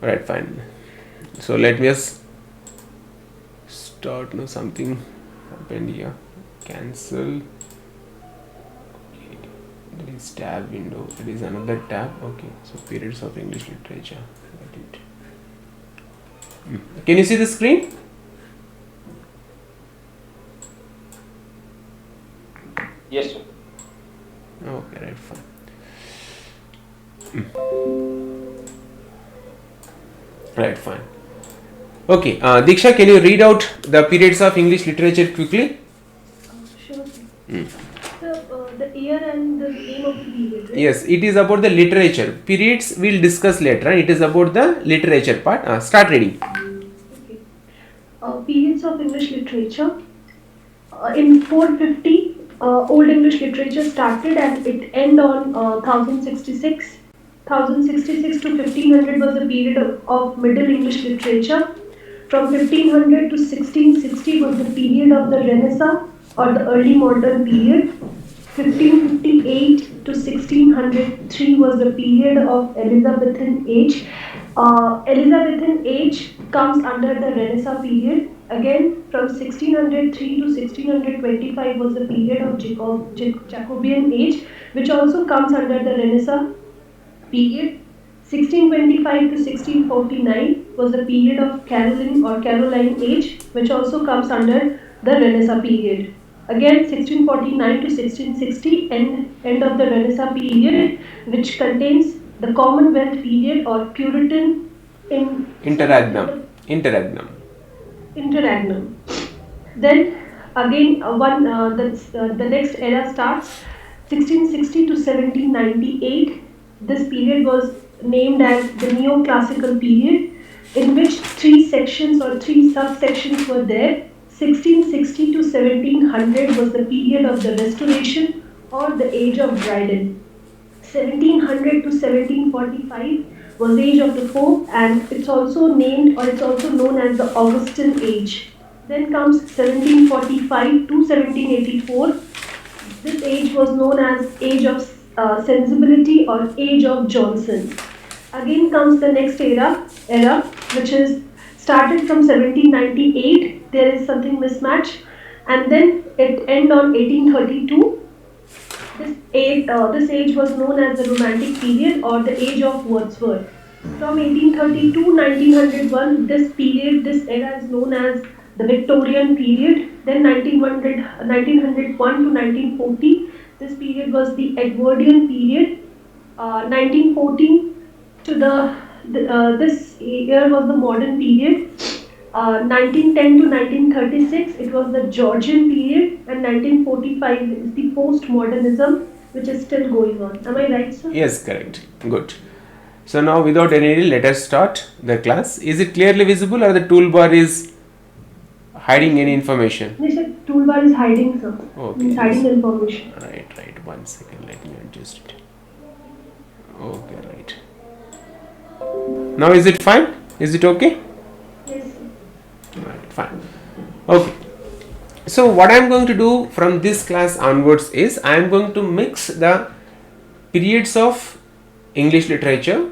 Alright, fine. So let me just start now. Something happened here. Cancel. Okay. There is tab window. There is another tab. Okay. So periods of English literature. Got it. Can you see the screen? Yes, sir. Okay, right, fine. Right, fine. Okay, Diksha, can you read out the periods of English literature quickly? Sure. So, the year and the name of the period, right? Yes, it is about the literature. Periods we'll discuss later. It is about the literature part. Start reading. Okay. Periods of English literature. In 450, Old English literature started and it ended on 1066. 1066 to 1500 was the period of Middle English literature. From 1500 to 1660 was the period of the Renaissance or the early modern period. 1558 to 1603 was the period of Elizabethan age. Elizabethan age comes under the Renaissance period. Again, from 1603 to 1625 was the period of Jacobean age, which also comes under the Renaissance period. 1625 to 1649 was the period of Caroline age, which also comes under the Renaissance period. Again, 1649 to 1660, end of the Renaissance period, which contains the Commonwealth period or Puritan Interregnum. Then again, the next era starts 1660 to 1798. This period was named as the Neoclassical period, in which three sections or three subsections were there. 1660 to 1700 was the period of the Restoration or the Age of Dryden. 1700 to 1745 was the Age of the Pope, and it's also named or it's also known as the Augustan Age. Then comes 1745 to 1784. This age was known as Age of Sensibility or Age of Johnson. Again comes the next era which is started from 1798. There is something mismatch, and then it ended on 1832. This age was known as the Romantic period or the Age of Wordsworth. From 1832 to 1901, this era is known as the Victorian period. Then 1901 to 1940, this period was the Edwardian period. 1914 to this year was the modern period. 1910 to 1936, it was the Georgian period, and 1945 is the postmodernism, which is still going on. Am I right, sir? Yes, correct. Good. So now, without any delay, let us start the class. Is it clearly visible, or the toolbar is hiding any information? Yes, sir. Toolbar is hiding, sir. Okay. It's hiding information. Right. 1 second. Let me adjust it. Okay, right. Now, is it fine? Is it okay? Yes, sir. Right, fine. Okay. So what I am going to do from this class onwards is I am going to mix the periods of English literature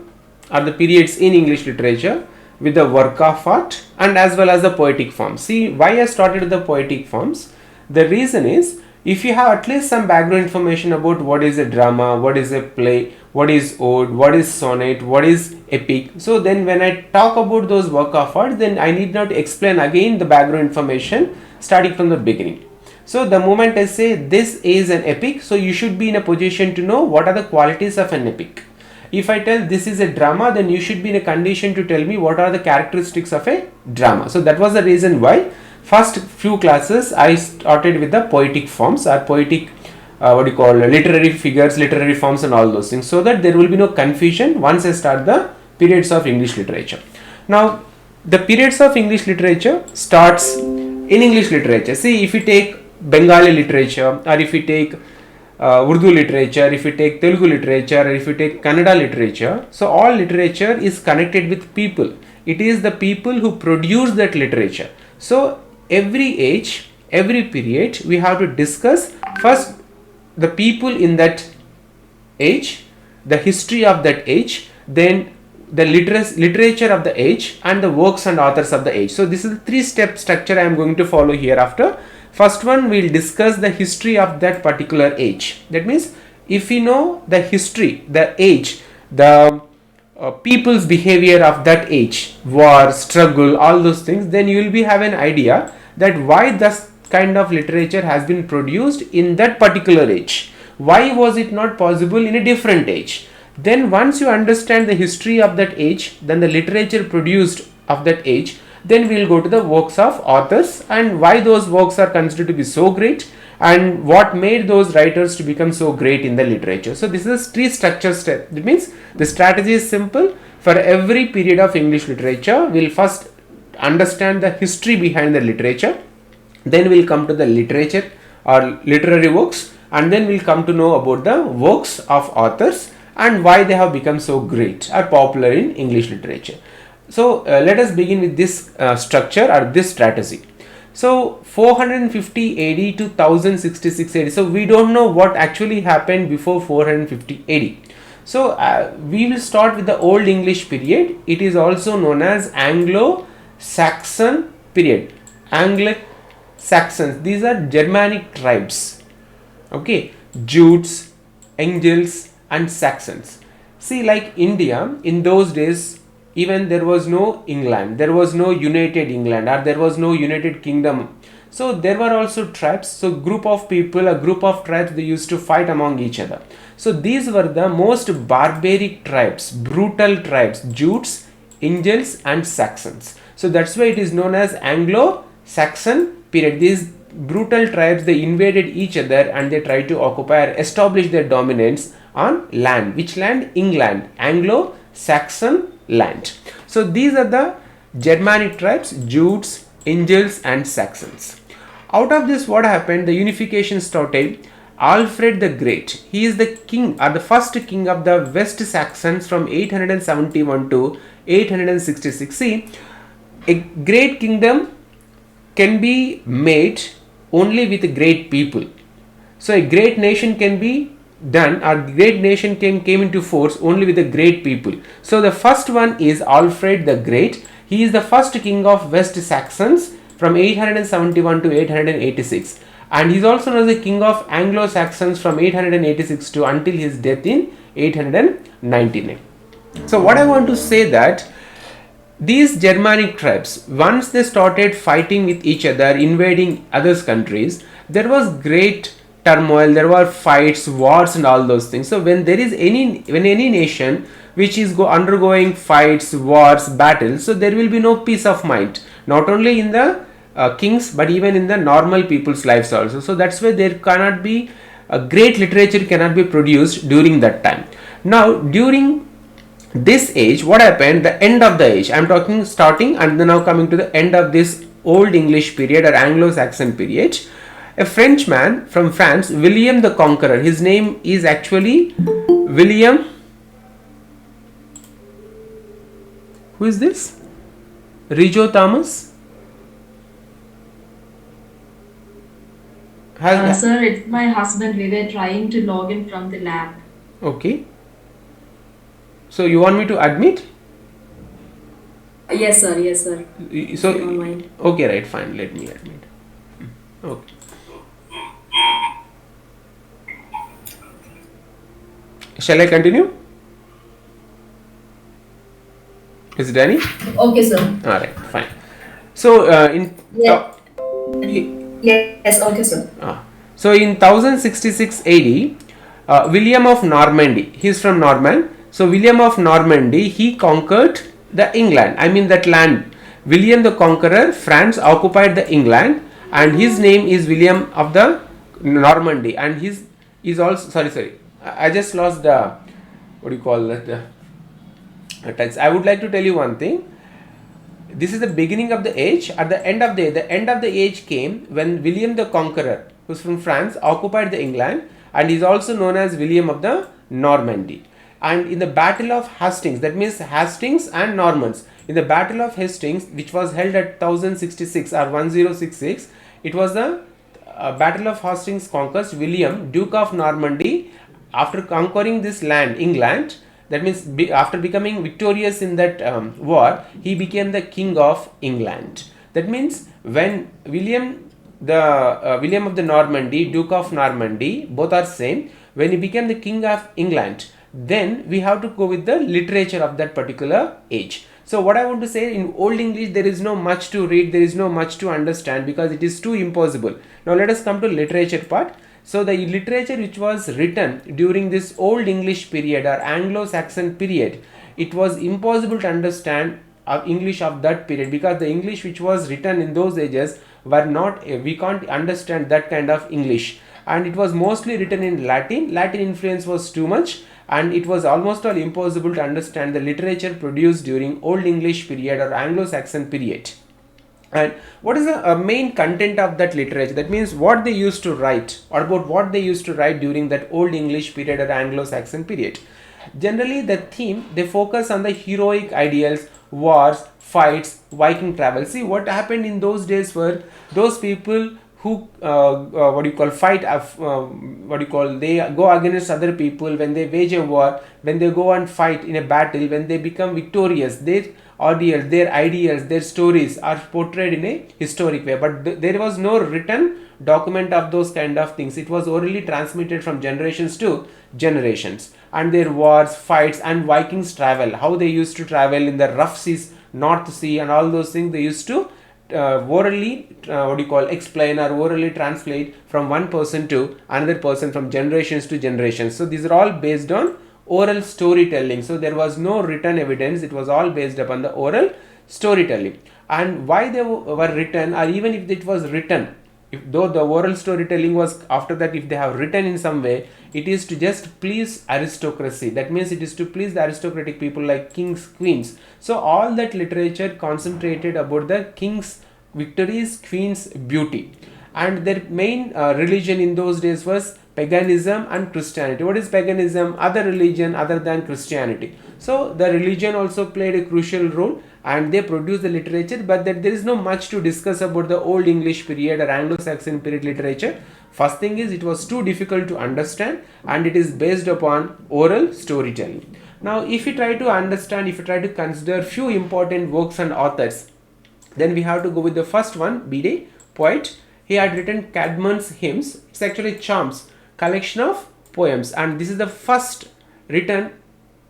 or the periods in English literature with the work of art and as well as the poetic forms. See, why I started the poetic forms? The reason is, if you have at least some background information about what is a drama, what is a play, what is ode, what is sonnet, what is epic, so then when I talk about those work of art, then I need not explain again the background information starting from the beginning. So the moment I say this is an epic, so you should be in a position to know what are the qualities of an epic. If I tell this is a drama, then you should be in a condition to tell me what are the characteristics of a drama. So that was the reason why first few classes I started with the poetic forms or poetic literary figures, literary forms and all those things, so that there will be no confusion once I start the periods of English literature. Now the periods of English literature starts in English literature. See, if you take Bengali literature, or if you take Urdu literature, if you take Telugu literature, or if you take Kannada literature, so all literature is connected with people. It is the people who produce that literature. So every age, every period, we have to discuss first the people in that age, the history of that age, then the literature of the age, and the works and authors of the age. So this is the 3-step structure I am going to follow hereafter. First one, we will discuss the history of that particular age. That means if we know the history, the age, the people's behavior of that age, war, struggle, all those things, then you will be have an idea that why this kind of literature has been produced in that particular age. Why was it not possible in a different age? Then once you understand the history of that age, then the literature produced of that age, then we will go to the works of authors and why those works are considered to be so great and what made those writers to become so great in the literature. So this is a 3-structure step. That means the strategy is simple. For every period of English literature, we will first understand the history behind the literature, then we will come to the literature or literary works, and then we will come to know about the works of authors and why they have become so great or popular in English literature. So let us begin with this structure or this strategy. So 450 AD to 1066 AD. So we don't know what actually happened before 450 AD. So we will start with the Old English period. It is also known as Anglo-Saxon period. Anglo-Saxons, these are Germanic tribes. Okay, Jutes, Angles and Saxons. See, like India, in those days, even there was no England, there was no United England, or there was no United Kingdom. So there were also tribes. So group of people, a group of tribes, they used to fight among each other. So these were the most barbaric tribes, brutal tribes, Jutes, Angles and Saxons. So that's why it is known as Anglo-Saxon period. These brutal tribes, they invaded each other and they tried to occupy or establish their dominance on land. Which land? England, Anglo-Saxon land. So these are the Germanic tribes, Jutes, Angles and Saxons. Out of this, what happened? The unification started. Alfred the Great, he is the king or the first king of the West Saxons from 871 to 866. See, a great kingdom can be made only with great people. So a great nation can be done, or great nation came into force only with the great people. So the first one is Alfred the Great. He is the first king of West Saxons from 871 to 886. And he is also known as the king of Anglo-Saxons from 886 to until his death in 899. So what I want to say that these Germanic tribes, once they started fighting with each other, invading others countries, there was great turmoil, there were fights, wars and all those things. So when there is any nation which is undergoing fights, wars, battles, so there will be no peace of mind, not only in the kings but even in the normal people's lives also. So that's why there cannot be a great literature cannot be produced during that time. Now during this age, what happened? The end of the age, I am talking starting and then now coming to the end of this Old English period or Anglo-Saxon period. A Frenchman from France, William the Conqueror, his name is actually William, who is this? Rijo Thomas? Sir, it's my husband. We were trying to log in from the lab. Okay. So you want me to admit? Yes, sir. Yes, sir. So If you don't mind. okay, right, fine. Let me admit. Okay. Shall I continue? Is it Danny? Okay, sir. All right, fine. So Yeah. Yes. Okay, sir. So in 1066 AD, William of Normandy, he is from Norman. So William of Normandy, he conquered the England. I mean that land. William the Conqueror, France occupied the England, and his name is William of the Normandy, and his is also sorry. I just lost the what do you call that? The text. I would like to tell you one thing. This is the beginning of the age. At the end of the age came when William the Conqueror, who's from France, occupied the England, and is also known as William of the Normandy. And in the Battle of Hastings, that means Hastings and Normans, in the Battle of Hastings, which was held at 1066 or 1066, it was the Battle of Hastings conquers William, Duke of Normandy. After conquering this land, England, that means after becoming victorious in that war, he became the king of England. That means when William of the Normandy, Duke of Normandy, both are same, when he became the king of England, then we have to go with the literature of that particular age. So what I want to say, in Old English there is no much to read, there is no much to understand because it is too impossible. Now let us come to literature part. So the literature which was written during this Old English period or Anglo-Saxon period, it was impossible to understand English of that period, because the English which was written in those ages were not, we can't understand that kind of English, and it was mostly written in Latin. Latin influence was too much, and it was almost all impossible to understand the literature produced during Old English period or Anglo-Saxon period. And what is the main content of that literature? That means what they used to write, or about what they used to write during that Old English period or Anglo-Saxon period. Generally the theme, they focus on the heroic ideals, wars, fights, Viking travel. See what happened in those days were those people who fight, they go against other people, when they wage a war, when they go and fight in a battle, when they become victorious, their ideals, their stories are portrayed in a historic way. But there was no written document of those kind of things. It was orally transmitted from generations to generations. And their wars, fights, and Vikings travel, how they used to travel in the rough seas, North Sea, and all those things they used to orally explain or orally translate from one person to another person, from generations to generations. So these are all based on oral storytelling. So there was no written evidence, it was all based upon the oral storytelling. And why they were written, or even if it was written, though the oral storytelling was after that, if they have written in some way, it is to just please aristocracy. That means it is to please the aristocratic people like kings, queens. So all that literature concentrated about the kings' victories, queens' beauty. And their main religion in those days was paganism and Christianity. What is paganism? Other religion other than Christianity. So the religion also played a crucial role, and they produced the literature, but that there is no much to discuss about the Old English period or Anglo-Saxon period literature. First thing is, it was too difficult to understand, and it is based upon oral storytelling. Now if you try to understand, if you try to consider few important works and authors, then we have to go with the first one, Bede, poet. He had written Cadmon's Hymns. It's actually Charms, collection of poems, and this is the first written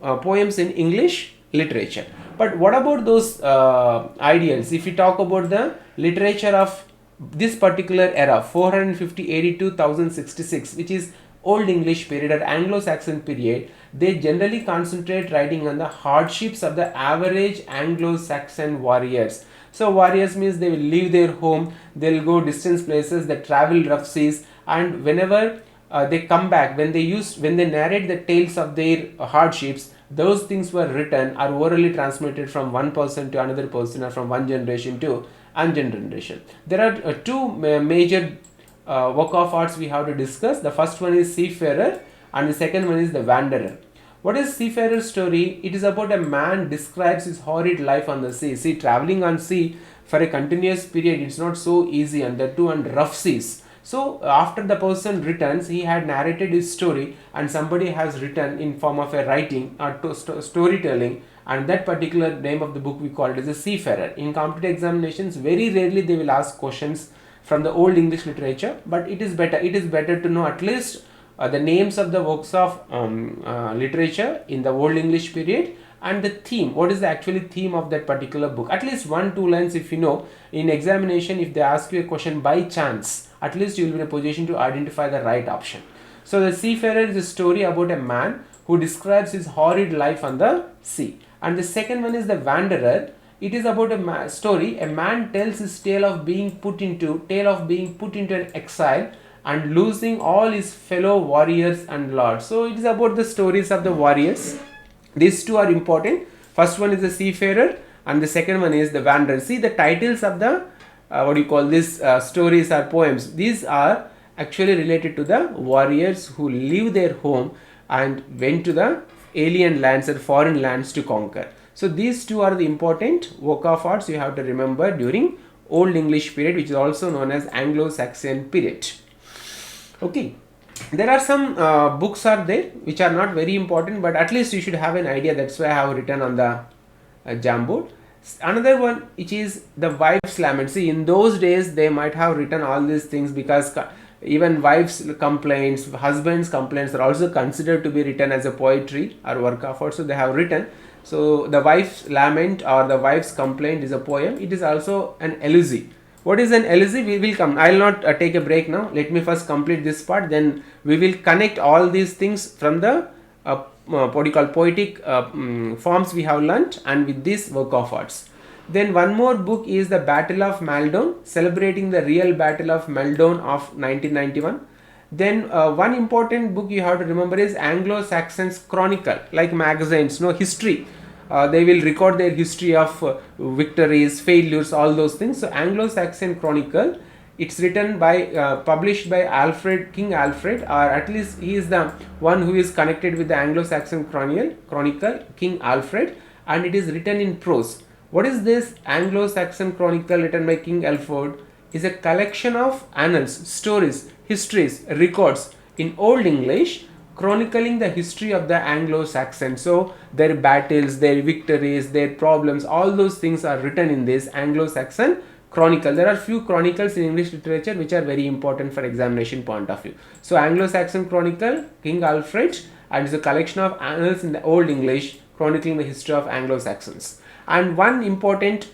poems in English literature. But what about those ideals? If we talk about the literature of this particular era, 450 AD to 1066, which is Old English period or Anglo-Saxon period, they generally concentrate writing on the hardships of the average Anglo-Saxon warriors. So warriors means they will leave their home, they will go distant places, they travel rough seas, and whenever they come back, when they narrate the tales of their hardships, those things were written or orally transmitted from one person to another person, or from one generation to another generation. There are two major work of arts we have to discuss. The first one is Seafarer, and the second one is The Wanderer. What is Seafarer's story? It is about a man describes his horrid life on the sea. See, traveling on sea for a continuous period, it's not so easy, and the two on rough seas. So after the person returns, he had narrated his story, and somebody has written in form of a writing or storytelling, and that particular name of the book we call it as a Seafarer. In competitive examinations, very rarely they will ask questions from the Old English literature, but it is better to know at least the names of the works of literature in the Old English period, and the theme, what is the actually theme of that particular book. At least 1-2 lines if you know. In examination, if they ask you a question by chance, at least you will be in a position to identify the right option. So the Seafarer is a story about a man who describes his horrid life on the sea. And the second one is The Wanderer. It is about a story. A man tells his tale of being put into an exile and losing all his fellow warriors and lords. So it is about the stories of the warriors. These two are important. First one is The Seafarer, and the second one is The Wanderer. See the titles of the stories or poems. These are actually related to the warriors who leave their home and went to the alien lands or foreign lands to conquer. So these two are the important work of arts you have to remember during Old English period, which is also known as Anglo-Saxon period. Okay. There are some books are there which are not very important, but at least you should have an idea. That's why I have written on the Jamboard. Another one which is the wife's lament. See, in those days they might have written all these things because even wives' complaints, husbands' complaints are also considered to be written as a poetry or work of art. So they have written. So the wife's lament or the wife's complaint is a poem. It is also an elegy. What is an elegy? We will come. I will not take a break now. Let me first complete this part. Then we will connect all these things from the what you call poetic forms we have learnt, and with this work of arts. Then one more book is the Battle of Maldon, celebrating the real Battle of Maldon of 1991. Then one important book you have to remember is Anglo-Saxons Chronicle, like magazines, no, history. They will record their history of victories, failures, all those things. So Anglo-Saxon Chronicle, it's written by published by King Alfred, or at least he is the one who is connected with the Anglo-Saxon Chronicle, King Alfred, and it is written in prose. What is this Anglo-Saxon Chronicle written by King Alfred? Is a collection of annals, stories, histories, records in Old English, chronicling the history of the Anglo-Saxons. So their battles, their victories, their problems, all those things are written in this Anglo-Saxon Chronicle. There are few chronicles in English literature which are very important for examination point of view. So Anglo-Saxon Chronicle, King Alfred, and is a collection of annals in the Old English chronicling the history of Anglo-Saxons. And one important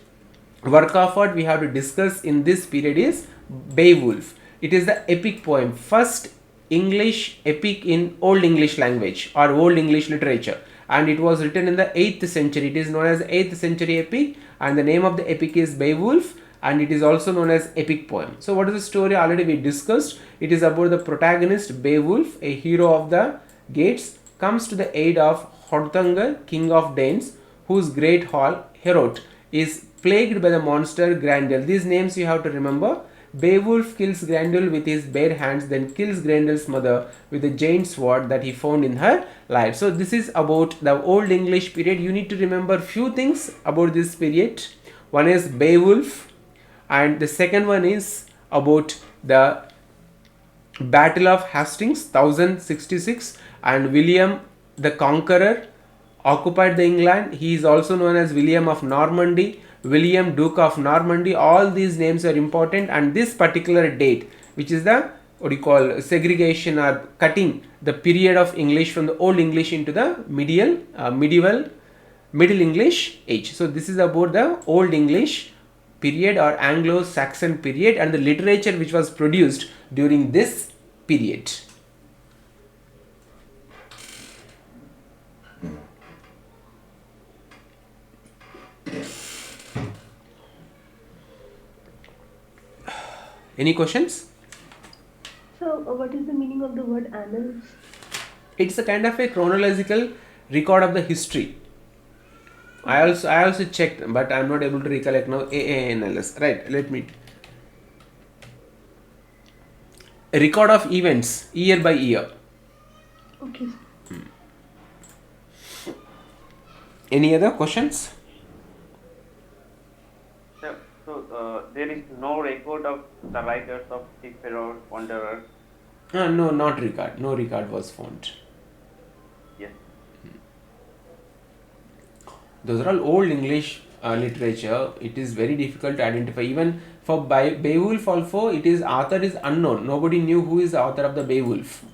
work of art we have to discuss in this period is Beowulf. It is the epic poem, first English epic in Old English language or Old English literature, and it was written in the 8th century. It is known as 8th century epic, and the name of the epic is Beowulf, and it is also known as epic poem. So what is the story? Already we discussed. It is about the protagonist Beowulf, a hero of the Gates, comes to the aid of Horthanger, king of Danes, whose great hall Herod is plagued by the monster Grendel. These names you have to remember. Beowulf kills Grendel with his bare hands, then kills Grendel's mother with a giant sword that he found in her life. So this is about the Old English period. You need to remember few things about this period. One is Beowulf, and the second one is about the Battle of Hastings 1066, and William the Conqueror occupied the England. He is also known as William of Normandy, William Duke of Normandy. All these names are important, and this particular date, which is the what you call segregation or cutting the period of English from the Old English into the Middle English age. So this is about the Old English period or Anglo-Saxon period and the literature which was produced during this period. Any questions? So, what is the meaning of the word annals? It's a kind of a chronological record of the history. I also checked, but I am not able to recollect now. AANLS, right? Let me. A record of events year by year. Okay. Any other questions? So there is no record of the writers of Seafarer, Wanderer. No, not record. No record was found. Yes. Those are all Old English literature. It is very difficult to identify. Even for Beowulf also, it is author is unknown. Nobody knew who is the author of the Beowulf.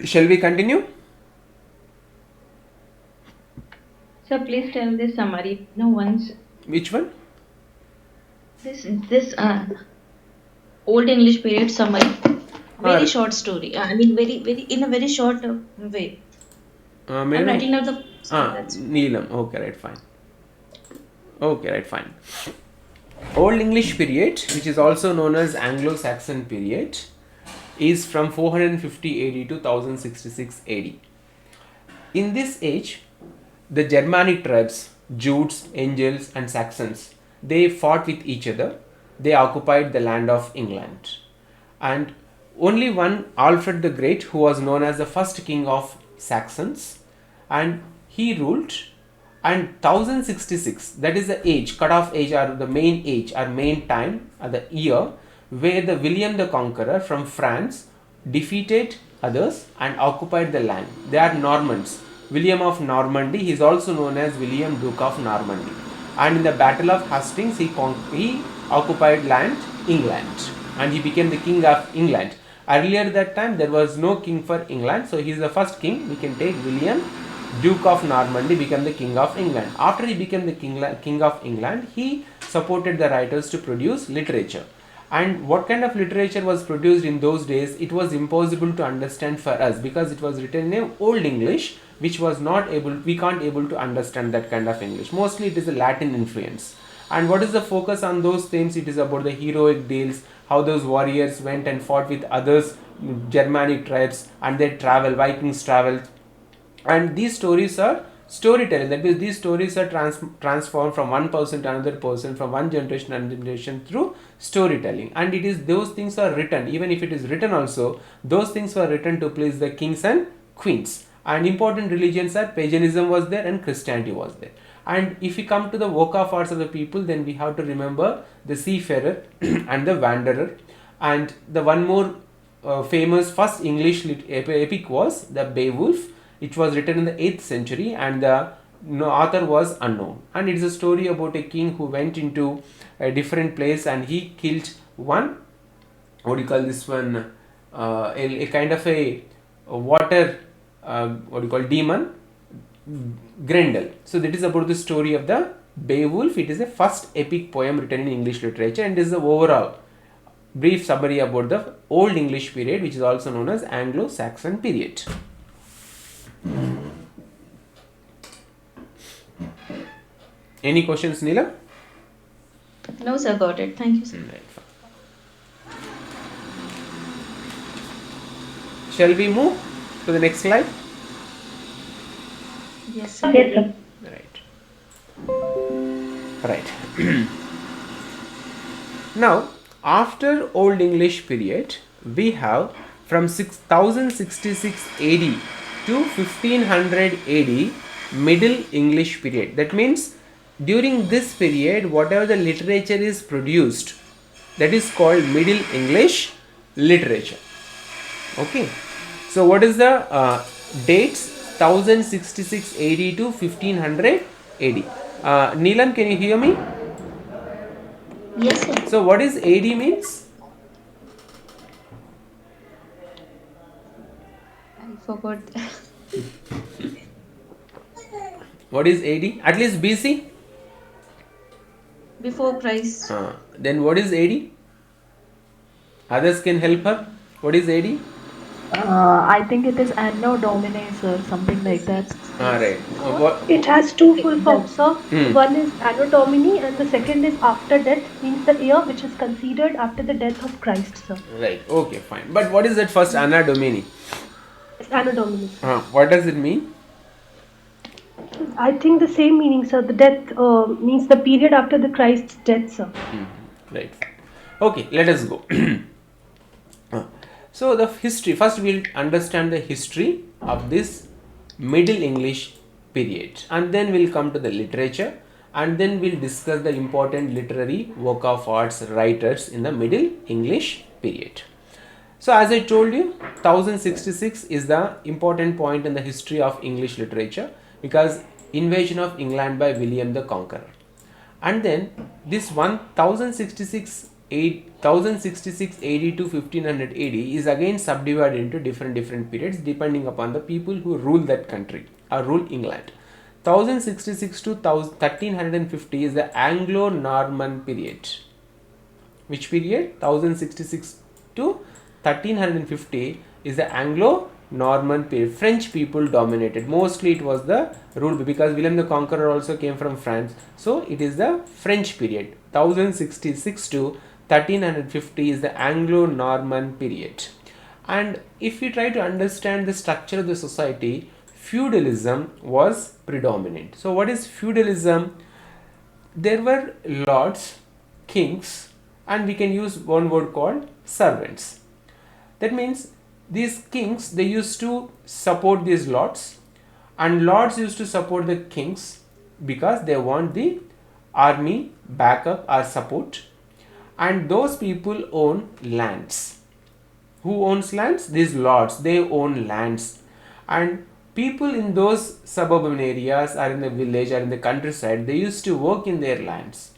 Shall we continue? So please tell the summary. No once Which one? this Old English period summary. Very short story. I mean, very in a very short way. I'm writing down the. That's Neelam. Okay, right, fine. Okay, right, fine. Old English period, which is also known as Anglo-Saxon period, is from 450 AD to 1066 AD. In this age, the Germanic tribes, Jutes, Angles and Saxons, they fought with each other. They occupied the land of England. And only one Alfred the Great, who was known as the first king of Saxons, and he ruled. And 1066, that is the age, cut-off age, or the main age, or main time, or the year where the William the Conqueror from France defeated others and occupied the land. They are Normans. William of Normandy, he is also known as William Duke of Normandy. And in the Battle of Hastings, he occupied land, England, and he became the king of England. Earlier that time, there was no king for England, so he is the first king. We can take William Duke of Normandy became the king of England. After he became the king of England, he supported the writers to produce literature. And what kind of literature was produced in those days? It was impossible to understand for us because it was written in Old English, which was we can't able to understand that kind of English. Mostly it is a Latin influence. And what is the focus on those themes? It is about the heroic deeds, how those warriors went and fought with others, Germanic tribes, and they travel, Vikings traveled. And these stories are storytelling. That means these stories are transformed from one person to another person, from one generation to another generation through storytelling. And it is those things are written, even if it is written also, those things were written to please the kings and queens. And important religions are paganism was there and Christianity was there. And if we come to the work of arts of the people, then we have to remember the seafarer and the wanderer. And the one more famous first English epic was the Beowulf. It was written in the 8th century and the author was unknown. And it is a story about a king who went into a different place and he killed one, what do you call this one, a kind of a water, demon, Grendel. So that is about the story of the Beowulf. It is a first epic poem written in English literature and is the overall brief summary about the Old English period, which is also known as Anglo-Saxon period. Any questions, Neelam? No, sir, got it. Thank you, sir. Right. Shall we move to the next slide? Yes, sir. Yes, sir. Right. Now, after Old English period, we have from 6066 AD to 1500 AD Middle English period. That means during this period, whatever the literature is produced, that is called Middle English literature. Okay. So what is the dates? 1066 AD to 1500 AD. Neelam, can you hear me? Yes, sir. So what is AD means? I forgot. What is AD? At least BC? Before Christ. Then what is AD? Others can help her. What is AD? I think it is Anno Domini, sir, something like that. Right. It has two full forms, sir. Hmm. One is Anno Domini and the second is after death, means the year which is considered after the death of Christ, sir. Right. Okay, fine. But what is that first Anno Domini? It's Anno Domini. What does it mean? I think the same meaning, sir. The death means the period after the Christ's death, sir. Right. Okay, let us go. So the history, first we'll understand the history of this Middle English period, and then we'll come to the literature, and then we'll discuss the important literary work of arts writers in the Middle English period. So as I told you, 1066 is the important point in the history of English literature, because invasion of England by William the Conqueror. And then this 1066 AD to 1500 AD is again subdivided into different periods depending upon the people who rule that country or rule England. 1066 to 1350 is the Anglo-Norman period. Which period? 1066 to 1350 is the Anglo-Norman period. French people dominated. Mostly it was the rule because William the Conqueror also came from France. So it is the French period. 1066 to 1350 is the Anglo-Norman period. And if we try to understand the structure of the society, feudalism was predominant. So what is feudalism? There were lords, kings, and we can use one word called servants. That means these kings, they used to support these lords, and lords used to support the kings because they want the army backup or support, and those people own lands. Who owns lands? These lords, they own lands, and people in those suburban areas or in the village or in the countryside, they used to work in their lands,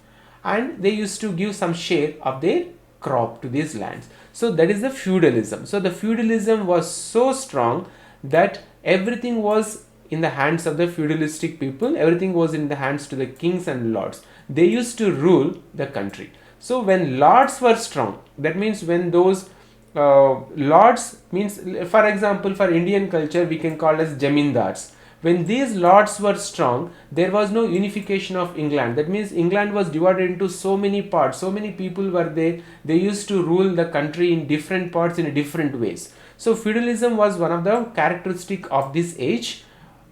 and they used to give some share of their crop to these lands. So that is the feudalism. So the feudalism was so strong that everything was in the hands of the feudalistic people, everything was in the hands to the kings and lords. They used to rule the country. So when lords were strong, that means when those lords, means for example for Indian culture we can call as jamindars. When these lords were strong, there was no unification of England. That means England was divided into so many parts, so many people were there, they used to rule the country in different parts in different ways. So feudalism was one of the characteristic of this age,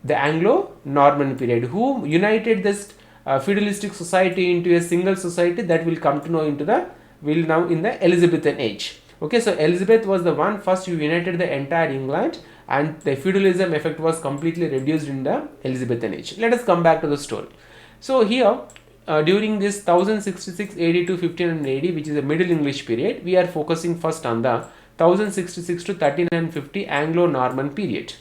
the Anglo-Norman period, who united this feudalistic society into a single society that will come to know into the, will now in the Elizabethan age. Okay, so Elizabeth was the one first who united the entire England, and the feudalism effect was completely reduced in the Elizabethan age. Let us come back to the story. So here during this 1066 AD to 1500 AD, which is a Middle English period, we are focusing first on the 1066 to 1350 Anglo-Norman period.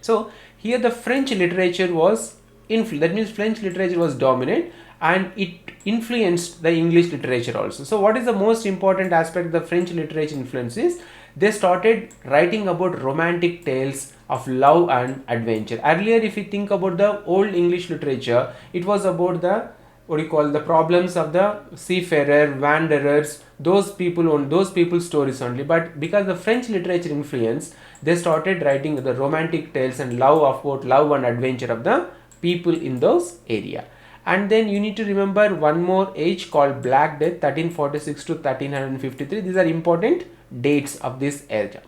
So here the French literature was that means French literature was dominant, and it influenced the English literature also. So what is the most important aspect the French literature influences? They started writing about romantic tales of love and adventure. Earlier, if you think about the old English literature, it was about the, what you call, the problems of the seafarer, wanderers, those people's stories only. But because the French literature influence, they started writing the romantic tales and about love and adventure of the people in those area. And then you need to remember one more age called Black Death, 1346 to 1353. These are important dates of this era.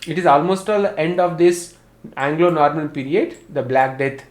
It is almost all end of this Anglo-Norman period, the Black Death.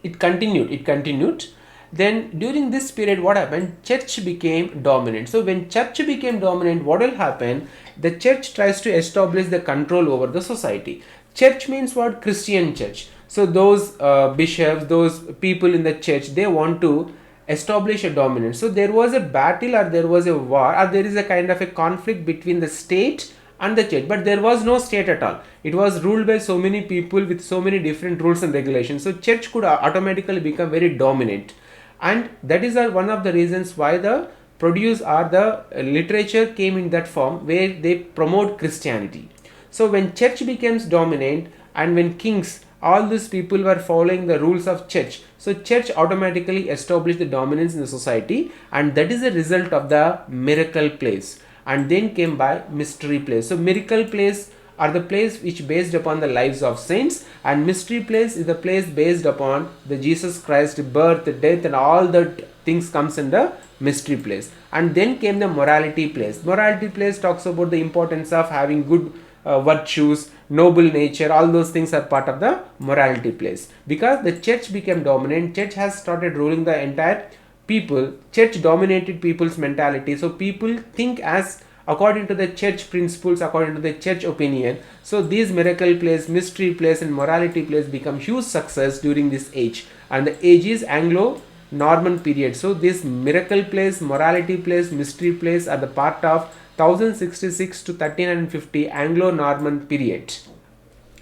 It continued. Then during this period, what happened? Church became dominant. So when church became dominant, what will happen? The church tries to establish the control over the society. Church means what? Christian church. So those bishops, those people in the church, they want to establish a dominance. So there was a battle, or there was a war, or there is a kind of a conflict between the state and the church, but there was no state at all. It was ruled by so many people with so many different rules and regulations. So church could automatically become very dominant, and that is one of the reasons why the literature came in that form where they promote Christianity. So when church becomes dominant, and when kings, all these people were following the rules of church, so church automatically established the dominance in the society, and that is a result of the miracle plays. And then came by mystery plays. So miracle plays are the plays which based upon the lives of saints, and mystery plays is the plays based upon the Jesus Christ birth, death, and all the things comes in the mystery plays. And then came the morality plays. Morality plays talks about the importance of having good virtues, noble nature, all those things are part of the morality plays. Because the church became dominant, church has started ruling the entire people, church dominated people's mentality. So people think as according to the church principles, according to the church opinion. So these miracle plays, mystery plays, and morality plays become huge success during this age, and the age is Anglo-Norman period. So these miracle plays, morality plays, mystery plays are the part of 1066 to 1350 Anglo-Norman period.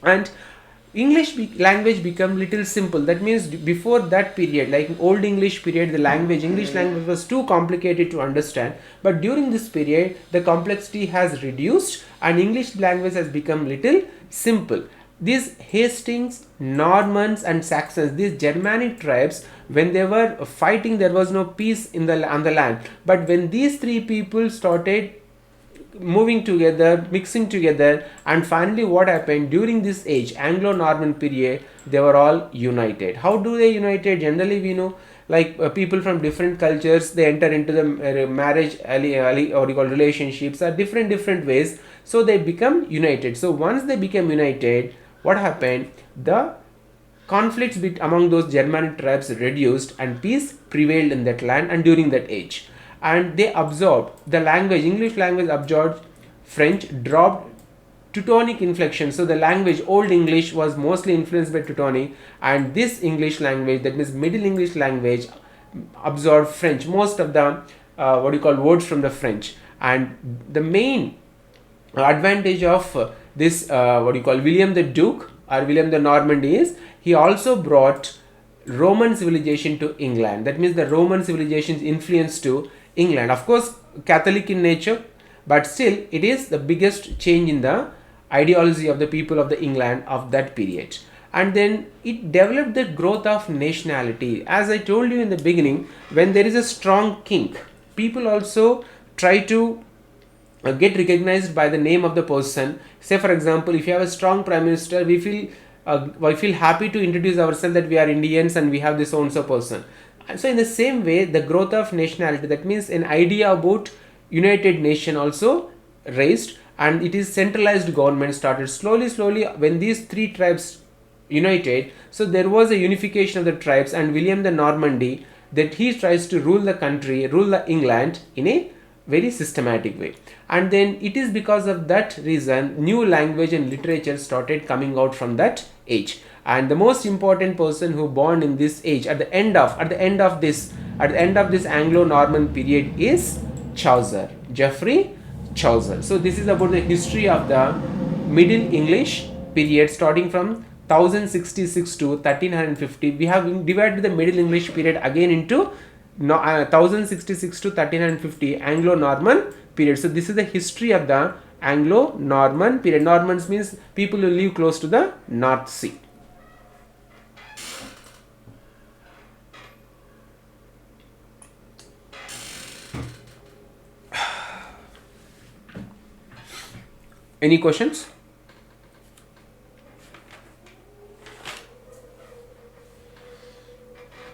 And English language become little simple. That means before that period, like old English period, the English language was too complicated to understand. But during this period, the complexity has reduced and English language has become little simple. These Hastings, Normans and Saxons, these Germanic tribes, when they were fighting, there was no peace on the land. But when these three people started moving together, mixing together, and finally what happened during this age, Anglo-Norman period, they were all united. How do they united? Generally we know, like people from different cultures, they enter into the marriage relationships are different ways, so they become united. So once they became united, what happened? The conflicts among those Germanic tribes reduced and peace prevailed in that land and during that age. And they absorbed the language, English language absorbed French dropped Teutonic inflection. So the language, Old English, was mostly influenced by Teutonic, and this English language, that means Middle English language, absorbed French, most of the words from the French. And the main advantage of this William the Duke or William the Normandy is he also brought Roman civilization to England. That means the Roman civilization's influence to England. Of course, Catholic in nature, but still it is the biggest change in the ideology of the people of the England of that period. And then it developed the growth of nationality. As I told you in the beginning, when there is a strong king, people also try to get recognized by the name of the person. Say for example, if you have a strong prime minister, we feel happy to introduce ourselves that we are Indians and we have this so and so person. And so in the same way, the growth of nationality, that means an idea about United Nation also raised, and it is centralized government started slowly when these three tribes united. So there was a unification of the tribes, and William the Normandy, that he tries to rule the country, rule the England in a very systematic way. And then it is because of that reason new language and literature started coming out from that age. And the most important person who born in this age at the end of this Anglo-Norman period is Chaucer, Geoffrey Chaucer. So this is about the history of the Middle English period starting from 1066 to 1350. We have divided the Middle English period again into 1066 to 1350 Anglo-Norman period. So this is the history of the Anglo-Norman period. Normans means people who live close to the North Sea. Any questions?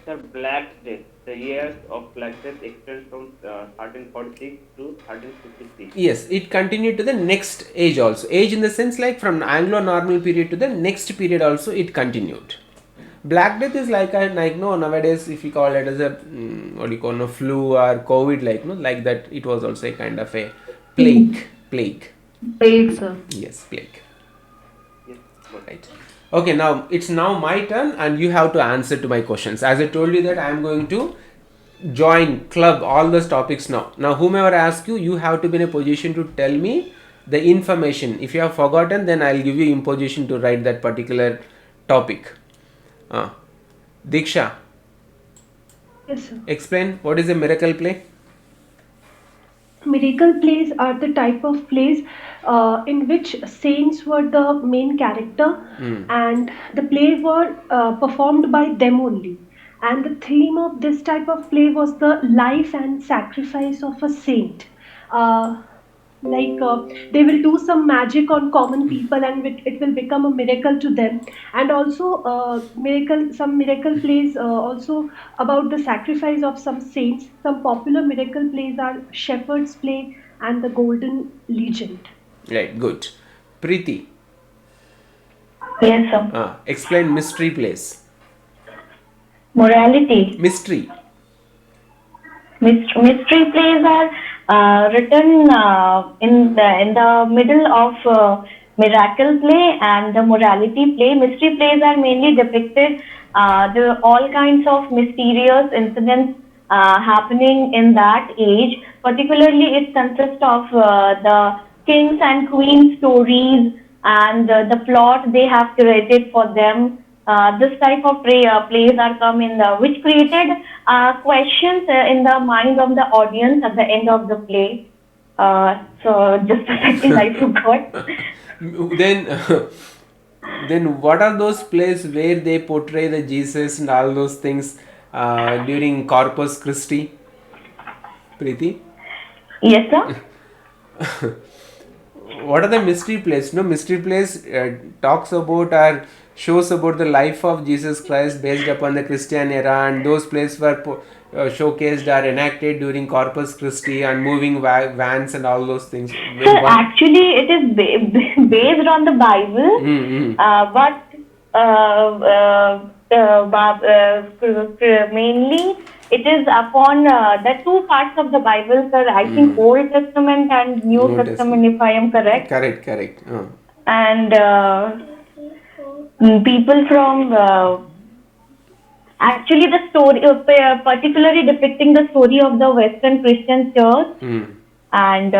Sir, Black Death. The years of Black Death extend from 1346 to 1356. Yes, it continued to the next age also. Age in the sense like from Anglo-Normal period to the next period also it continued. Black Death is like nowadays if you call it as a flu or COVID like that, it was also a kind of a plague. Plague, sir. Yes, plague. Yes, Right. Okay, now it's now my turn and you have to answer to my questions. As I told you that I am going to club all those topics now. Now whomever asks you, you have to be in a position to tell me the information. If you have forgotten, then I'll give you imposition to write that particular topic. Diksha. Yes, sir. Explain what is a miracle play? Miracle plays are the type of plays in which saints were the main character and the play were performed by them only. And the theme of this type of play was the life and sacrifice of a saint. They will do some magic on common people and it will become a miracle to them. And also some miracle plays also about the sacrifice of some saints. Some popular miracle plays are Shepherd's Play and the Golden Legend. Right, good. Preeti. Yes, sir. Explain mystery plays. Morality. Mystery. Mystery plays are written in the middle of miracle play and the morality play. Mystery plays are mainly depicted all kinds of mysterious incidents happening in that age. Particularly, it consists of the kings and queens stories and the plot they have created for them. This type of plays are come in which created questions in the mind of the audience at the end of the play. So just a second, I forgot. Then what are those plays where they portray the Jesus and all those things during Corpus Christi? Preeti? Yes, sir. What are the mystery plays? No, mystery plays talks about or shows about the life of Jesus Christ based upon the Christian era, and those plays were showcased or enacted during Corpus Christi and moving vans and all those things. So actually it is based on the Bible, but mainly it is upon the two parts of the Bible, sir. I think Old Testament and New Testament, if I am correct. Correct. And people from actually the story, particularly depicting the story of the Western Christian Church, and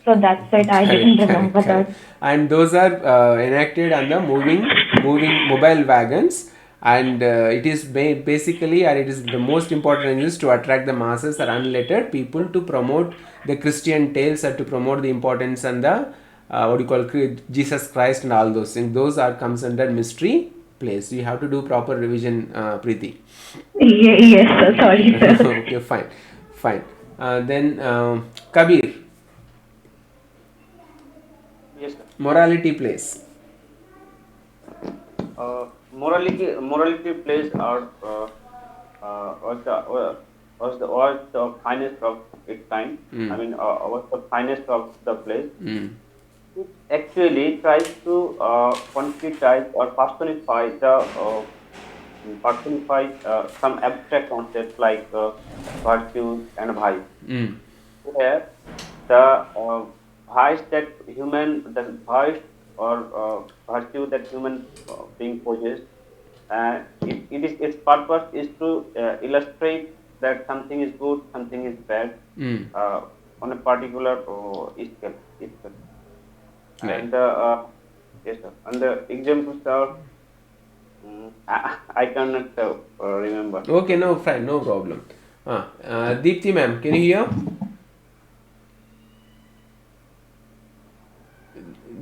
so that's it. I didn't remember that. And those are enacted on the moving mobile wagons, and it is basically, and it is the most important is to attract the masses or unlettered people to promote the Christian tales or to promote the importance and the Jesus Christ and all those things. Those are comes under mystery plays. You have to do proper revision, Preeti. Yes, sir. Sorry, sir. Okay, fine. Then Kabir. Yes, sir. Morality plays. Morality plays are was the finest of its kind. I mean, was the finest of the plays. It actually tries to concretize or personify some abstract concepts like virtues and vice. Where the vice or virtue that human being possesses, its purpose is to illustrate that something is good, something is bad on a particular scale. Right. And yes, sir. And the examples are I cannot remember. Okay, no, fine, no problem. Deepthi ma'am, can you hear?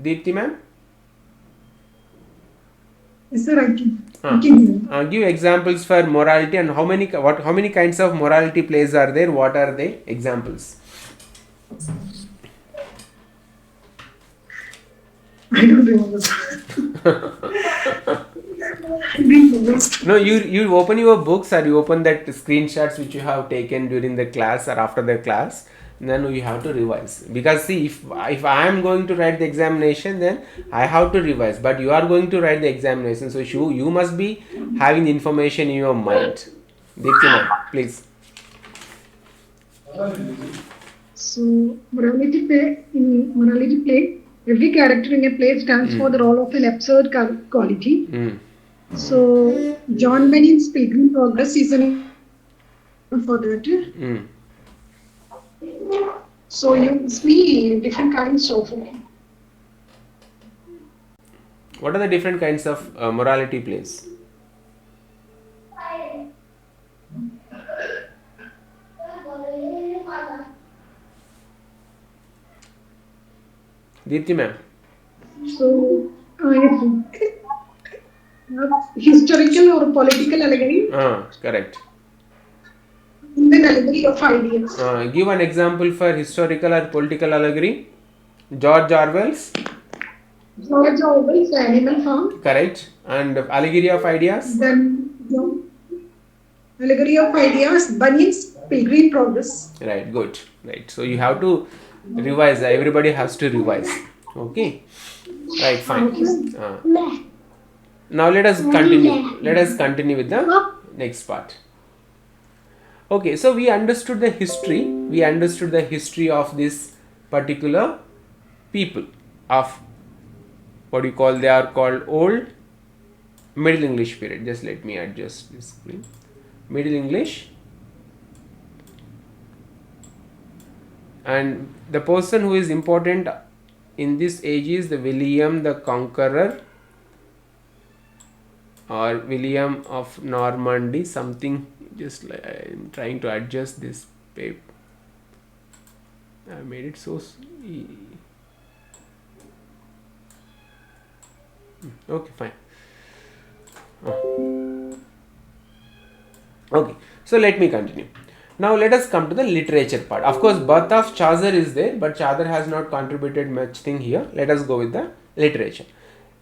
Deepthi ma'am? Yes, sir, I can hear. Give examples for morality and how many kinds of morality plays are there? What are they? Examples. I don't remember. No, you open your books or you open that screenshots which you have taken during the class or after the class. Then you have to revise, because see, if I am going to write the examination, then I have to revise, but you are going to write the examination, so you must be having the information in your mind. Deepthi ma'am, please. So, morality play, every character in a play stands for the role of an absurd quality. So, John Bunyan's Pilgrim Progress is an for that. So, you see different kinds of. What are the different kinds of morality plays? Deepthi ma'am. So, historical or political allegory. Correct. And then allegory of ideas. Give an example for historical or political allegory. George Orwell's. George Orwell's Animal Farm. Correct. And allegory of ideas. Then allegory of ideas, Bunyan's Pilgrim Progress. Right. Good. Right. So you have to revise. Everybody has to revise. Okay. Right. Fine. Now let us continue. Let us continue with the next part. Okay. So we understood the history. We understood the history of this particular people of what you call, they are called Old Middle English period. Just let me adjust this screen. Middle English. And the person who is important in this age is the William the Conqueror or William of Normandy, something. Just like I am trying to adjust this paper. I made it so okay, fine. Okay, so let me continue. Now let us come to the literature part. Of course, birth of Chaucer is there, but Chaucer has not contributed much thing here. Let us go with the literature.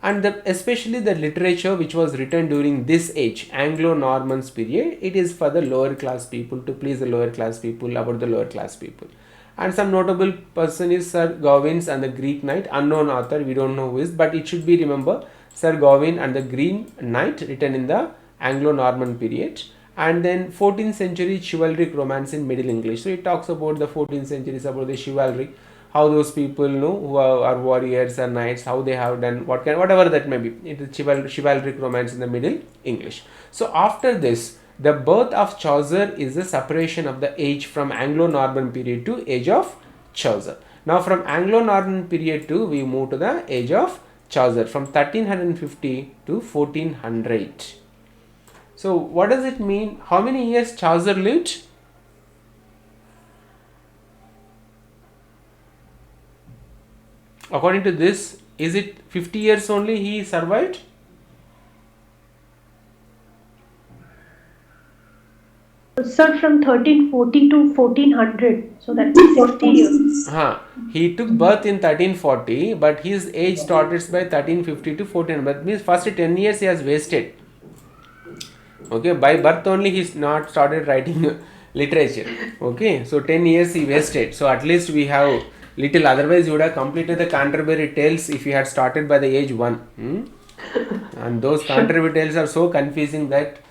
And especially the literature which was written during this age, Anglo-Normans period, it is for the lower class people, to please the lower class people, about the lower class people. And some notable person is Sir Gawain and the Greek Knight, unknown author, we don't know who is, but it should be remember, Sir Gawain and the Green Knight, written in the Anglo-Norman period. And then 14th century chivalric romance in Middle English. So it talks about the 14th century, about the chivalry, how those people who are warriors or knights, how they have done whatever that may be. It is chivalric romance in the Middle English. So after this, the birth of Chaucer is the separation of the age from Anglo-Norman period to age of Chaucer. Now from Anglo-Norman period to we move to the age of Chaucer from 1350 to 1400. So what does it mean? How many years Chaucer lived? According to this, is it 50 years only he survived? Sir, from 1340 to 1400, so that's 60 years. He took birth in 1340, but his age started by 1350 to 1400. That means first 10 years he has wasted. Okay, by birth only he's not started writing literature. Okay, so 10 years he wasted. So at least we have little, otherwise you would have completed the Canterbury Tales if you had started by the age 1. And those Canterbury Tales are so confusing that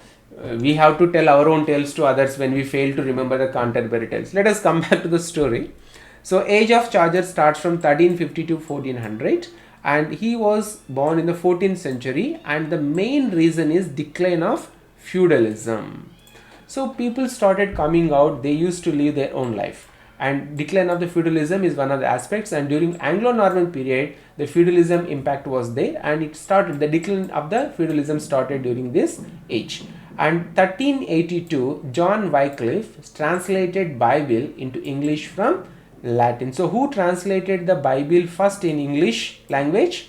we have to tell our own tales to others when we fail to remember the Canterbury Tales. Let us come back to the story. So age of Chaucer starts from 1350 to 1400, and he was born in the 14th century, and the main reason is decline of feudalism. So people started coming out, they used to live their own life, and decline of the feudalism is one of the aspects. And during Anglo-Norman period, the feudalism impact was there, and it started, the decline of the feudalism started during this age. And 1382, John Wycliffe translated Bible into English from Latin. So who translated the Bible first in English language?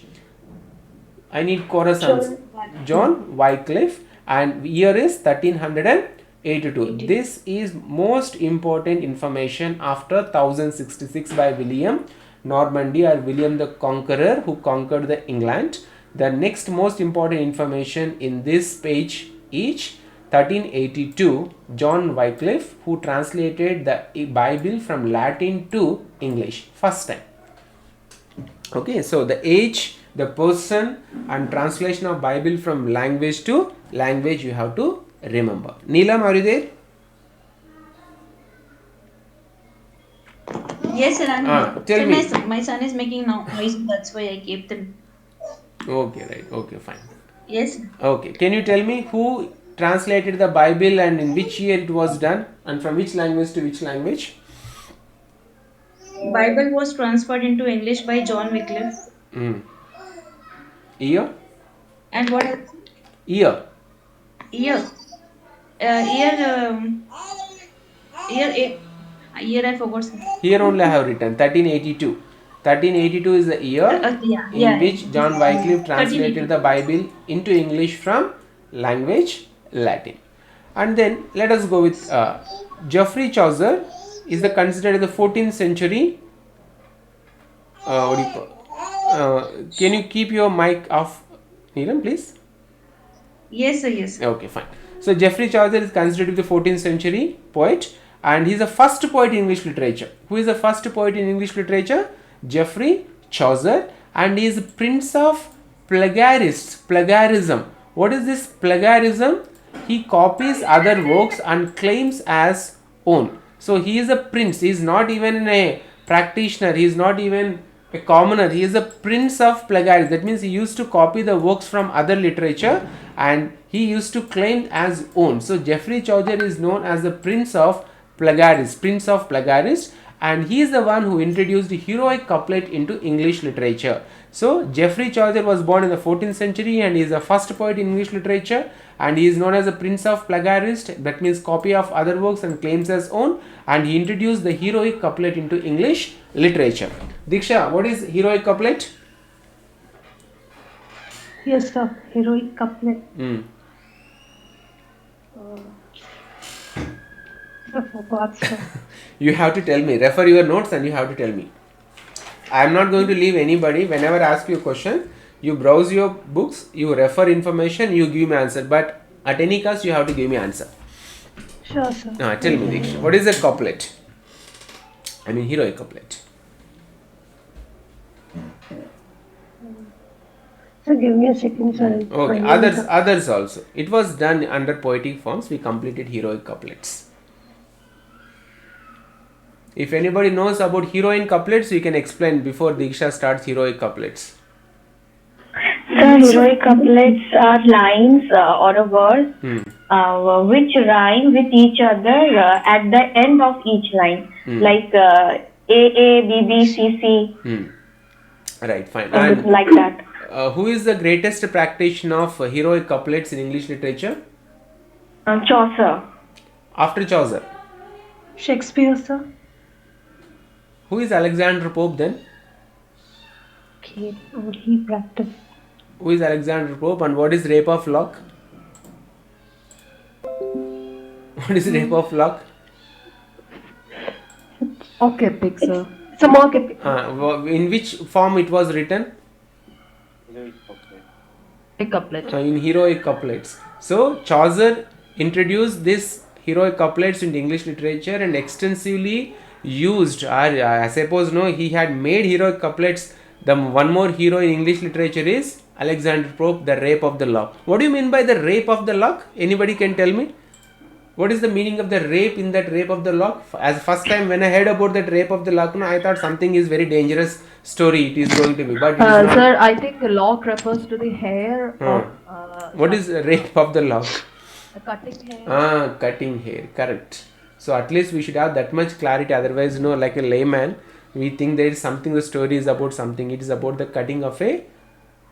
I need chorus answer. John Wycliffe, and year is 1382. This is most important information after 1066 by William Normandy, or William the Conqueror, who conquered the England. The next most important information in this page is 1382, John Wycliffe, who translated the Bible from Latin to English first time. Okay, so the age, the person, and translation of Bible from language to language you have to remember. Neelam, are you there? Yes, sir. I'm here. Tell Sir, me. my son is making noise, that's why I kept them. Okay, right. Okay, fine. Yes. Okay, can you tell me who translated the Bible and in which year it was done, and from which language to which language? Bible was transferred into English by John Wycliffe. Year? And what else? Year. Year I forgot. Sir. Here only I have written 1382. 1382 is the year in which John Wycliffe translated the Bible into English from language Latin. And then let us go with Geoffrey Chaucer is considered the 14th century. What do you call? Can you keep your mic off, Neelam, please? Yes, sir. Yes. Okay, fine. So Geoffrey Chaucer is considered the 14th century poet, and he is the first poet in English literature. Who is the first poet in English literature? Geoffrey Chaucer, and he is prince of plagiarists. Plagiarism. What is this plagiarism? He copies other works and claims as own. So he is a prince. He is not even a practitioner. He is not even a commoner. He is a prince of plagiarism. That means he used to copy the works from other literature and he used to claim as own. So Geoffrey Chaucer is known as the prince of plagiarists, and he is the one who introduced the heroic couplet into English literature. So Geoffrey Chaucer was born in the 14th century and he is the first poet in English literature, and he is known as a prince of plagiarists. That means copy of other works and claims as own, and he introduced the heroic couplet into English literature. Diksha, what is heroic couplet? Yes, sir. Heroic couplet. I forgot, sir. You have to tell me. Refer your notes and you have to tell me. I am not going to leave anybody. Whenever I ask you a question, you browse your books, you refer information, you give me answer. But at any cost, you have to give me answer. Sure, sir. Tell me, Diksha. What is a couplet? I mean, heroic couplet. So give me a second, sir. Okay, others also. It was done under poetic forms. We completed heroic couplets. If anybody knows about heroine couplets, you can explain before Diksha starts heroic couplets. So heroic couplets are lines or a verse which rhyme with each other at the end of each line, like A, B, B, C, C. Right, fine. And like that. Who is the greatest practitioner of heroic couplets in English literature? Chaucer. After Chaucer? Shakespeare, sir. Who is Alexander Pope then? Okay, he practiced. Who is Alexander Pope and what is Rape of Lock? What is Rape of Lock? Mock epic, sir. It's a mock epic. In which form it was written? Couplet. In heroic couplets. So Chaucer introduced this heroic couplets into English literature and extensively used, I suppose he had made heroic couplets. The one more hero in English literature is Alexander Pope, the Rape of the Lock. What do you mean by the Rape of the Lock? Anybody can tell me? What is the meaning of the rape in that Rape of the Lock? As first time when I heard about that Rape of the Lock, I thought something is very dangerous story it is going to be. But sir, I think the lock refers to the hair of... what is Rape of the Lock? Cutting hair. Cutting hair, correct. So at least we should have that much clarity, otherwise like a layman, we think there is something, the story is about something, it is about the cutting of a,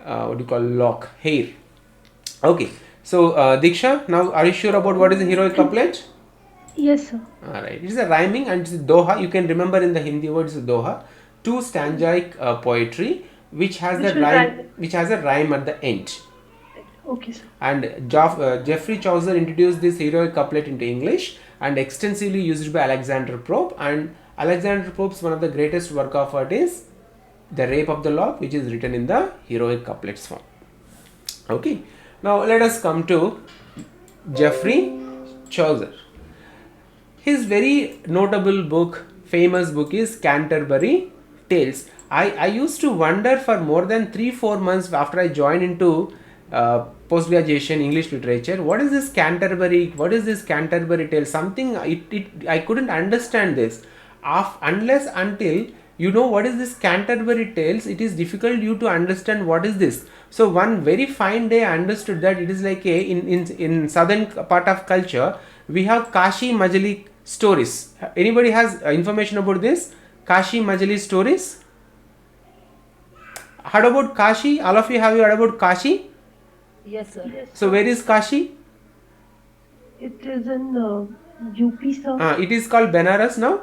lock, hair. Okay. So, Diksha, now are you sure about what is the heroic couplet? Yes, sir. Alright, it is a rhyming and it is doha. You can remember in the Hindi words doha, two stanzaic poetry which has a rhyme at the end. Okay, sir. And Geoffrey Chaucer introduced this heroic couplet into English and extensively used by Alexander Pope. And Alexander Pope's one of the greatest work of art is the Rape of the Lock, which is written in the heroic couplets form. Okay. Now let us come to Geoffrey Chaucer. His very notable book, famous book is Canterbury Tales. I used to wonder for more than 3-4 months after I joined into post-graduation English literature, what is this Canterbury Tales? Something I couldn't understand this. Unless until you know what is this Canterbury Tales, it is difficult you to understand what is this. So one very fine day I understood that it is like in southern part of culture we have Kashi Majali stories. Anybody has information about this? Kashi Majali stories? Heard about Kashi? All of you have heard about Kashi? Yes, sir. Yes, So where is Kashi? it is in UP, sir. It is called Benares now?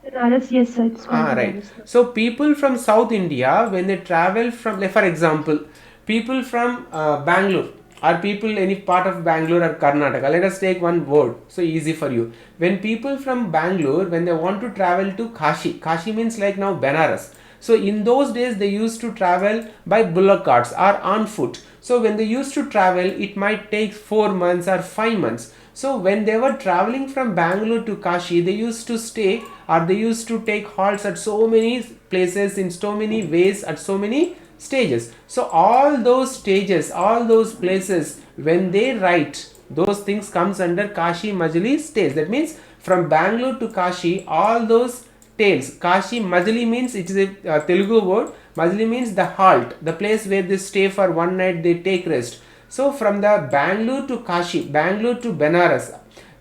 Benares, yes, sir. It's called Right. Benares, sir. So people from South India, when they travel from, like for example, people from Bangalore or people any part of Bangalore or Karnataka, let us take one word, so easy for you. When people from Bangalore, when they want to travel to Kashi means like now Benares. So in those days they used to travel by bullock carts or on foot. So when they used to travel, it might take 4 months or 5 months. So when they were traveling from Bangalore to Kashi, they used to stay or they used to take halts at so many places in so many ways at so many stages. So all those stages, all those places, when they write, those things comes under Kashi Majali tales. That means from Bangalore to Kashi, all those tales. Kashi Majali means it is a Telugu word. Majali means the halt, the place where they stay for one night, they take rest. So from the Bangalore to Kashi, Bangalore to Benares,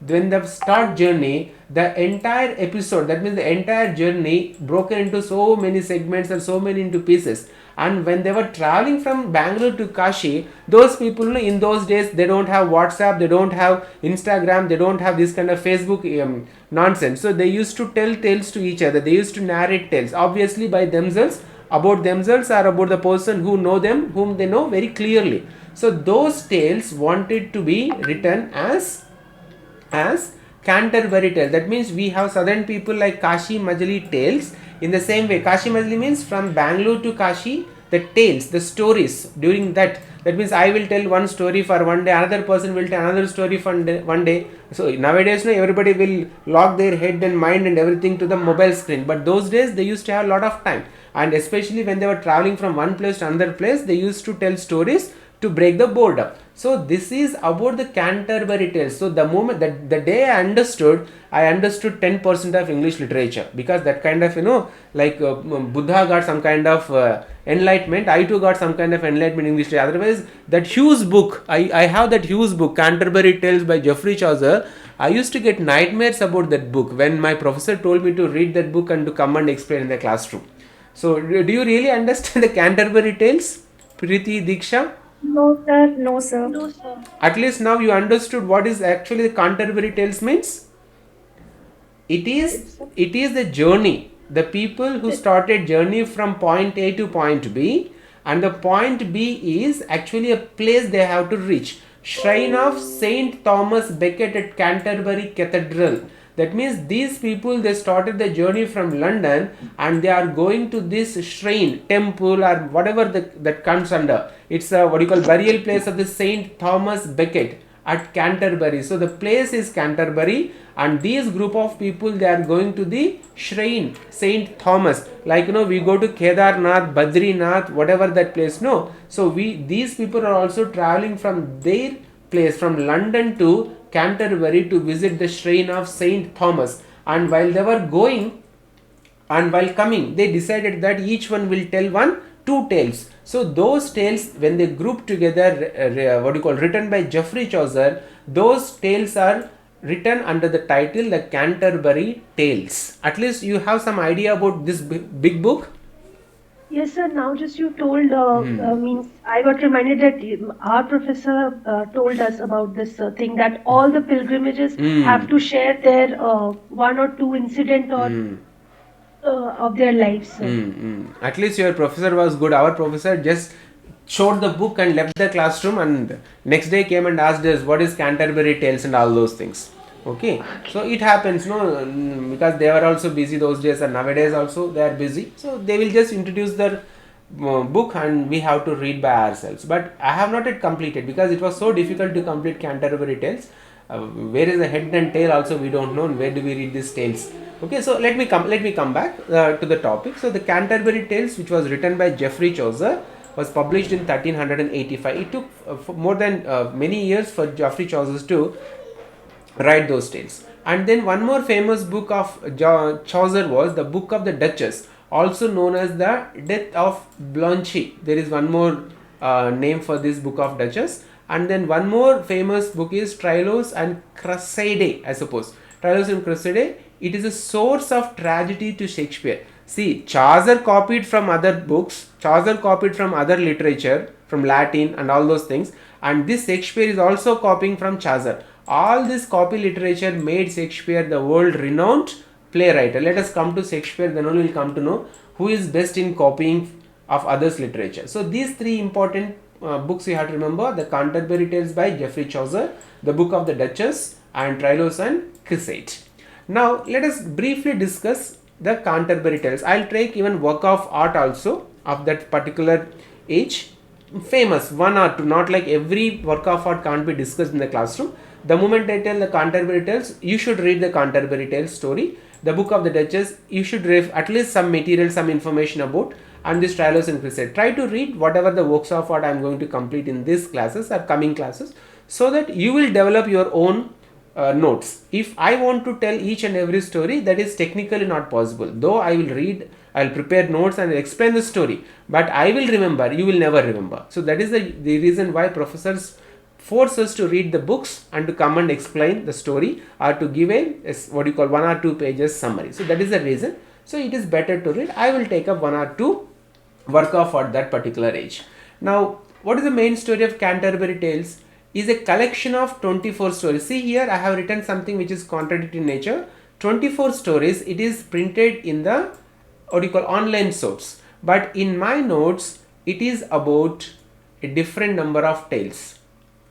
when the start journey, the entire episode, that means the entire journey broken into so many segments and so many into pieces. And when they were traveling from Bangalore to Kashi, those people in those days, they don't have WhatsApp, they don't have Instagram, they don't have this kind of Facebook nonsense. So they used to tell tales to each other. They used to narrate tales, obviously by themselves, about themselves or about the person who know them, whom they know very clearly. So those tales wanted to be written as Canterbury Tales. That means we have southern people like Kashi Majali Tales. In the same way, Kashi Majali means from Bangalore to Kashi, the tales, the stories during that. That means I will tell one story for one day, another person will tell another story for one day. So nowadays, no, everybody will lock their head and mind and everything to the mobile screen. But those days they used to have a lot of time, and especially when they were traveling from one place to another place, they used to tell stories to break the boredom. So this is about the Canterbury Tales. So the moment that the day I understood 10% of English literature, because that kind of, like Buddha got some kind of enlightenment, I too got some kind of enlightenment in English literature. Otherwise, that Hughes book, I have that Hughes book, Canterbury Tales by Geoffrey Chaucer. I used to get nightmares about that book when my professor told me to read that book and to come and explain in the classroom. So do you really understand the Canterbury Tales, Preeti, Diksha? No, sir. No, sir. No, sir. At least now you understood what is actually the Canterbury Tales means. It is the journey. The people who started journey from point A to point B, and the point B is actually a place they have to reach. Shrine of Saint Thomas Becket at Canterbury Cathedral. That means these people, they started the journey from London and they are going to this shrine, temple, or whatever that comes under. It's a burial place of the Saint Thomas Becket at Canterbury. So the place is Canterbury, and these group of people, they are going to the shrine Saint Thomas. Like we go to Kedarnath, Badrinath, whatever that place. No. So these people are also traveling from their place, from London to Canterbury, to visit the shrine of Saint Thomas. And while they were going and while coming, they decided that each one will tell two tales. So those tales, when they group together, written by Geoffrey Chaucer, those tales are written under the title the Canterbury Tales. At least you have some idea about this big book. Yes, sir. Now just you told, means I got reminded that our professor told us about this thing, that all the pilgrimages have to share their one or two incident or of their lives. At least your professor was good. Our professor just showed the book and left the classroom, and next day came and asked us what is Canterbury Tales and all those things. Okay, so it happens, because they were also busy those days, and nowadays also they are busy. So they will just introduce their book and we have to read by ourselves. But I have not yet completed because it was so difficult to complete Canterbury Tales. Where is the head and tail also we don't know, and where do we read these tales. Okay, so let me come back to the topic. So the Canterbury Tales, which was written by Geoffrey Chaucer, was published in 1385. It took more than many years for Geoffrey Chaucer to write those tales. And then one more famous book of Chaucer was the Book of the Duchess, also known as the Death of Blanche. There is one more name for this Book of Duchess. And then one more famous book is Trylos and Cresside, I suppose. Trylos and Cresside, it is a source of tragedy to Shakespeare. See, Chaucer copied from other books, Chaucer copied from other literature, from Latin and all those things, and this Shakespeare is also copying from Chaucer. All this copy literature made Shakespeare the world renowned playwright. Let us come to Shakespeare, then only we will come to know who is best in copying of others' literature. So these three important books you have to remember: the Canterbury Tales by Geoffrey Chaucer, the Book of the Duchess, and Trylos and Cresside. Now let us briefly discuss the Canterbury Tales. I'll take even work of art also of that particular age, famous one or two, not like every work of art can't be discussed in the classroom. The moment I tell the Canterbury Tales, you should read the Canterbury Tales story. The Book of the Duchess, you should read at least some material, some information about, and this Trylos and Cresside. Try to read whatever the works of art I am going to complete in these classes or coming classes, so that you will develop your own notes. If I want to tell each and every story, that is technically not possible. Though I will read, I will prepare notes and explain the story, but I will remember, you will never remember. So that is the reason why professors force us to read the books and to come and explain the story, or to give a what you call 1 or 2 pages summary. So that is the reason. So it is better to read. I will take up 1 or 2 work of art that particular age. Now, what is the main story of Canterbury Tales? Is a collection of 24 stories. See here, I have written something which is contradictory in nature. 24 stories. It is printed in the what you call online source, but in my notes it is about a different number of tales.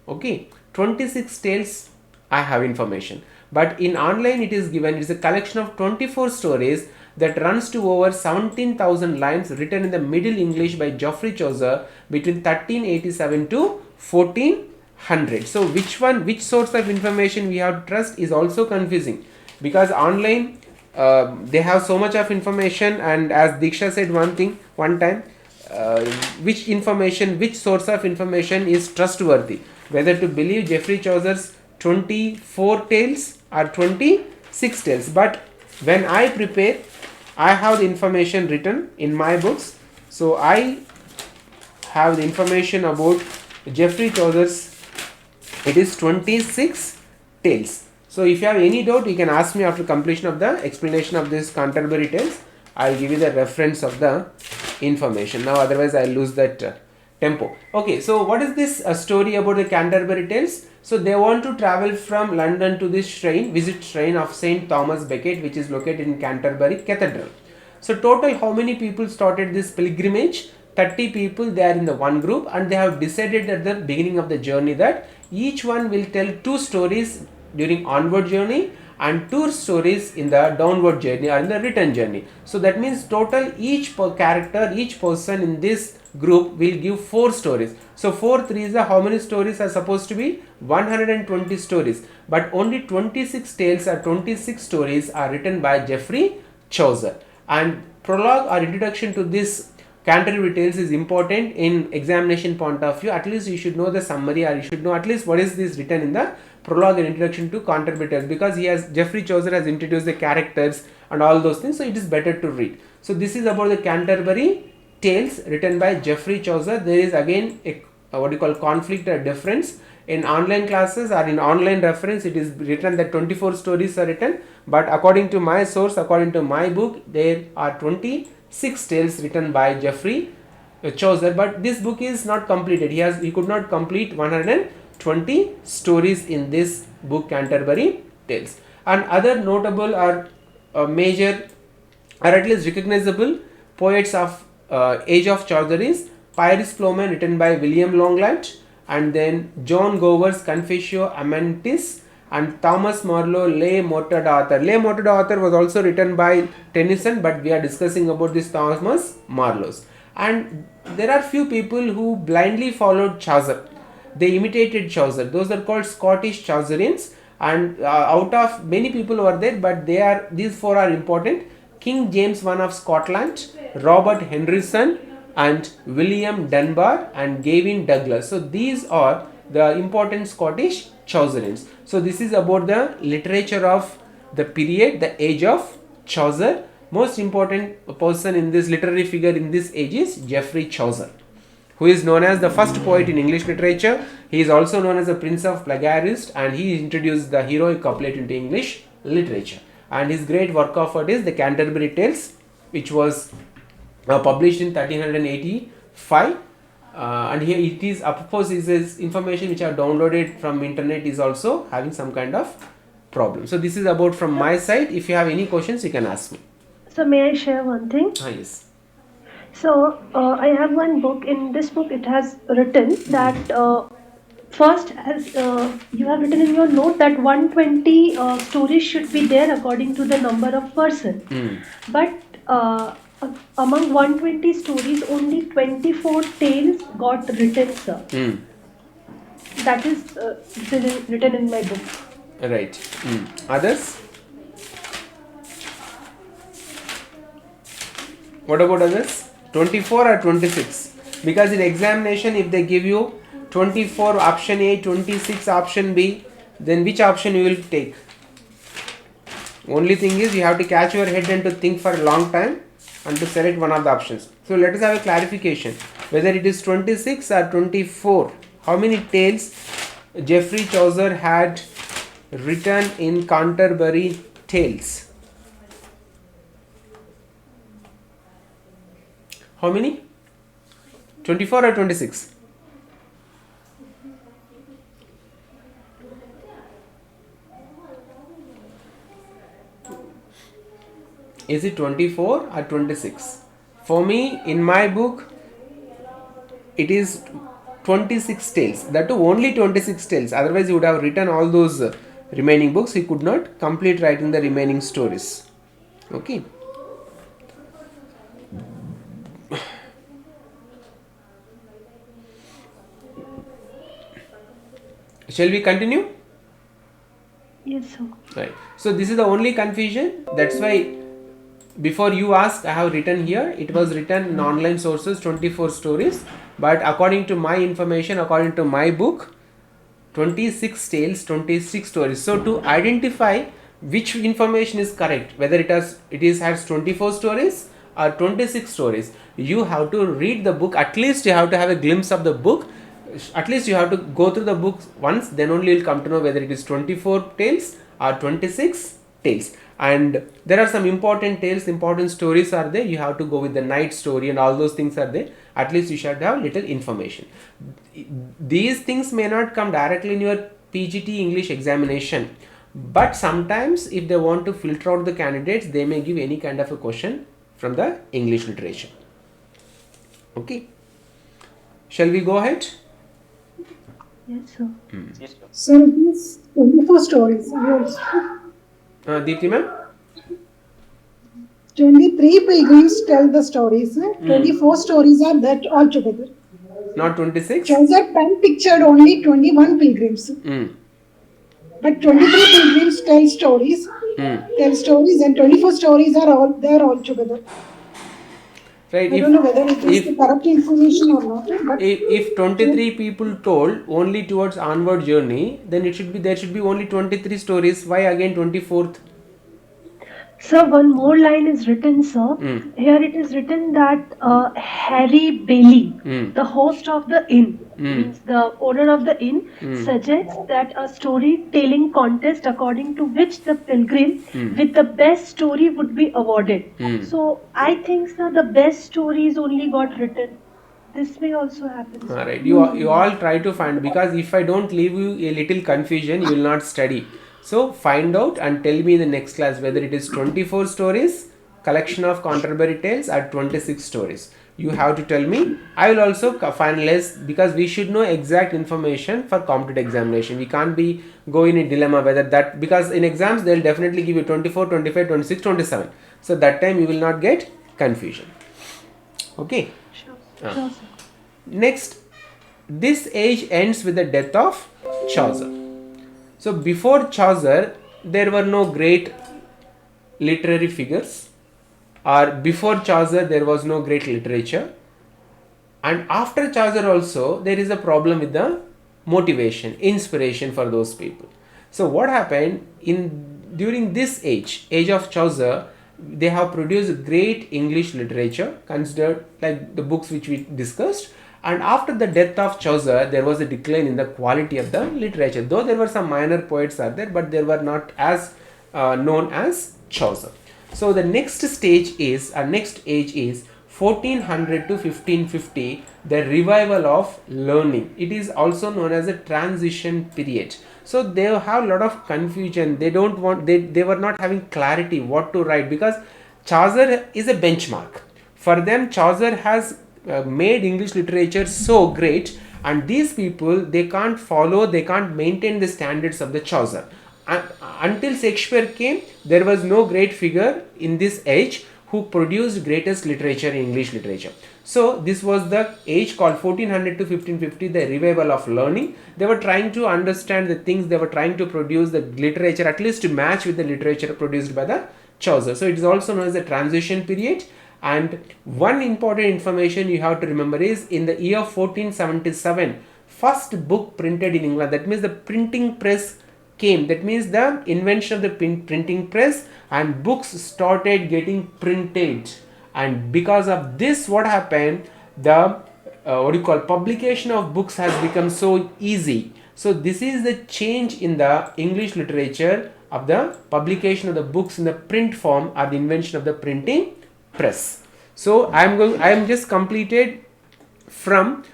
Okay, 26 tales I have information, But in online it is given, it is a collection of 24 stories that runs to over 17,000 lines written in the Middle English by Geoffrey Chaucer between 1387 to 1400. So which source of information we have to trust is also confusing, because online they have so much of information, and as Diksha said one time, which source of information is trustworthy, whether to believe Geoffrey Chaucer's 24 tales or 26 tales. But when I prepare, I have the information written in my books, so I have the information about Geoffrey Chaucer's, it is 26 tales. So if you have any doubt, you can ask me after completion of the explanation of this Canterbury Tales. I'll give you the reference of the information. Now otherwise I'll lose that tempo. Okay, so what is this story about the Canterbury Tales? So they want to travel from London to this visit shrine of Saint Thomas Becket, which is located in Canterbury Cathedral. So total how many people started this pilgrimage? 30 people, they are in the one group, and they have decided at the beginning of the journey that each one will tell 2 stories during onward journey and 2 stories in the downward journey or in the return journey. So that means total each person in this group will give 4 stories. So 4 3s are how many stories are supposed to be? 120 stories. But only 26 tales or 26 stories are written by Geoffrey Chaucer. And prologue or introduction to this Canterbury Tales is important in examination point of view. At least you should know the summary, or you should know at least what is this written in the prologue and introduction to Canterbury Tales, because Geoffrey Chaucer has introduced the characters and all those things, so it is better to read. So this is about the Canterbury Tales written by Geoffrey Chaucer. There is again a conflict or difference. In online classes or in online reference, it is written that 24 stories are written, but according to my source, according to my book, there are 26 tales written by Geoffrey Chaucer. But this book is not completed. He could not complete 120 stories in this book, Canterbury Tales. And other notable or major or at least recognizable poets of age of Chaucer is Piers Plowman, written by William Longland, and then John Gower's Confessio Amantis, and Thomas Marlowe, Le Morte d'Arthur. Le Morte d'Arthur was also written by Tennyson, but we are discussing about this Thomas Marlowe's. And there are few people who blindly followed Chaucer. They imitated Chaucer. Those are called Scottish Chaucerians, and out of many people were there, but these 4 are important: King James I of Scotland, Robert Henryson, and William Dunbar, and Gavin Douglas. So these are the important Scottish Chaucerians. So this is about the literature of the period, the age of Chaucer. Most important person in this literary figure in this age is Geoffrey Chaucer, who is known as the first poet in English literature. He is also known as the Prince of Plagiarists, and he introduced the heroic couplet into English literature. And his great work of art is the Canterbury Tales, which was published in 1385. And here it is, of course, is information which I have downloaded from internet is also having some kind of problem. So this is about from my side. If you have any questions, you can ask me. So may I share one thing? Yes. So I have one book. In this book, it has written that first, as you have written in your note, that 120 stories should be there according to the number of person. But among 120 stories, only 24 tales got written, sir. That is written in my book. Right. Others? What about others? 24 or 26? Because in examination, if they give you 24 option A, 26 option B, then which option you will take? Only thing is you have to catch your head and to think for a long time and to select one of the options. So let us have a clarification whether it is 26 or 24. How many tales Geoffrey Chaucer had written in Canterbury Tales? How many? 24 or 26? Is it 24 or 26? For me, in my book, it is 26 tales. That too, only 26 tales. Otherwise, you would have written all those remaining books. He could not complete writing the remaining stories. Okay. Shall we continue? Yes, sir. Right. So this is the only confusion. That's why before you ask, I have written here. It was written in online sources 24 stories. But according to my information, according to my book, 26 tales, 26 stories. So to identify which information is correct, whether it has 24 stories or 26 stories, you have to read the book. At least you have to have a glimpse of the book. At least you have to go through the book once, then only you will come to know whether it is 24 tales or 26 tales. And there are some important tales, important stories are there. You have to go with the night story and all those things are there. At least you should have little information. These things may not come directly in your PGT English examination, but sometimes if they want to filter out the candidates, they may give any kind of a question from the English literature. Okay. Shall we go ahead? Yes, sir. Yes, sir. So these 24 stories. Deepti ma'am? 23 pilgrims tell the stories. 24 stories are that altogether. Not 26? Chaucer pen pictured only 21 pilgrims. But 23 pilgrims tell stories. And 24 stories are all there altogether. Right. I don't know whether it is the correct information or not. But if 23 people told only towards onward journey, then there should be only 23 stories. Why again 24th? Sir, one more line is written, sir. Here it is written that Harry Bailey, the host of the inn, means the owner of the inn, suggests that a storytelling contest according to which the pilgrim with the best story would be awarded. So I think, sir, the best stories only got written. This may also happen. All right. You all try to find, because if I don't leave you a little confusion, you will not study. So find out and tell me in the next class whether it is 24 stories, collection of Canterbury tales, or 26 stories. You have to tell me. I will also finalize, because we should know exact information for competitive examination. We can't be go in a dilemma whether that, because in exams they will definitely give you 24, 25, 26, 27. So that time you will not get confusion. Okay. Sure, sir. Next, this age ends with the death of Chaucer. So before Chaucer, there were no great literary figures, or before Chaucer there was no great literature, and after Chaucer also there is a problem with the motivation, inspiration for those people. So what happened during this age of Chaucer, they have produced great English literature considered like the books which we discussed. And after the death of Chaucer, there was a decline in the quality of the literature. Though there were some minor poets are there, but they were not as known as Chaucer. So the next stage is, next age is 1400 to 1550, the revival of learning. It is also known as a transition period. So they have a lot of confusion. They were not having clarity what to write, because Chaucer is a benchmark. For them, Chaucer has made English literature so great, and these people, they can't maintain the standards of the Chaucer. Until Shakespeare came, there was no great figure in this age who produced greatest literature in English literature. So this was the age called 1400 to 1550, the revival of learning. They were trying to understand the things, they were trying to produce the literature at least to match with the literature produced by the Chaucer. So it is also known as the transition period. And one important information you have to remember is, in the year 1477, first book printed in England, that means the printing press came. That means the invention of the printing press, and books started getting printed. And because of this, what happened, the publication of books has become so easy. So this is the change in the English literature of the publication of the books in the print form, or the invention of the printing press. So I am just completed from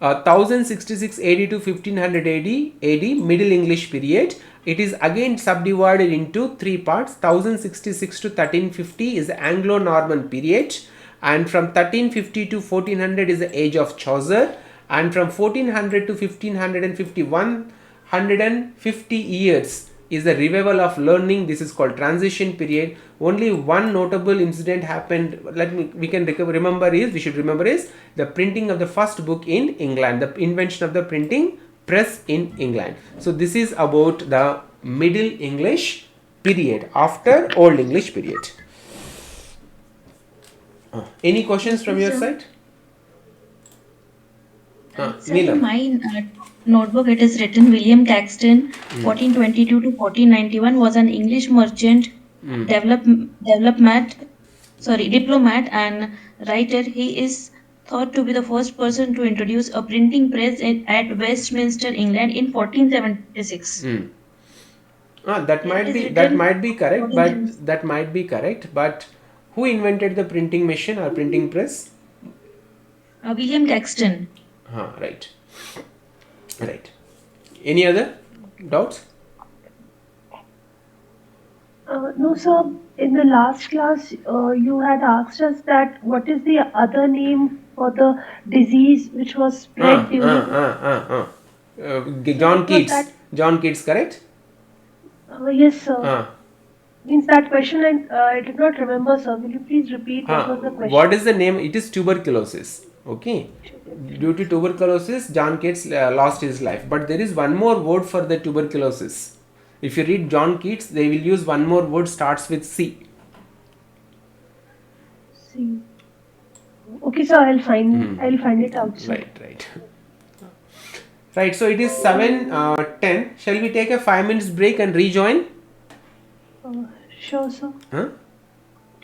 1066 AD to 1500 AD, Middle English period. It is again subdivided into three parts. 1066 to 1350 is the Anglo-Norman period, and from 1350 to 1400 is the age of Chaucer, and from 1400 to 1550, 150 years is the revival of learning. This is called transition period. Only one notable incident happened. We should remember is the printing of the first book in England, the invention of the printing press in England. So this is about the Middle English period after Old English period. Any questions from your side? So in my notebook, it is written William Caxton, 1422 to 1491, was an English merchant, diplomat and writer. He is thought to be the first person to introduce a printing press at Westminster, England in 1476. That might be correct, but who invented the printing machine or printing press? William Caxton. Right. Any other doubts? No, sir. In the last class, you had asked us that what is the other name for the disease which was spread during. John Keats. John Keats, correct? Yes, sir. Means that question I did not remember, sir. Will you please repeat what was the question? What is the name? It is tuberculosis. Okay. Due to tuberculosis, John Keats lost his life. But there is one more word for the tuberculosis. If you read John Keats, they will use one more word starts with C. C. Okay, sir. I'll find it out, sir. Right. So it is 7:10. Shall we take a 5 minutes break and rejoin? Sure, sir.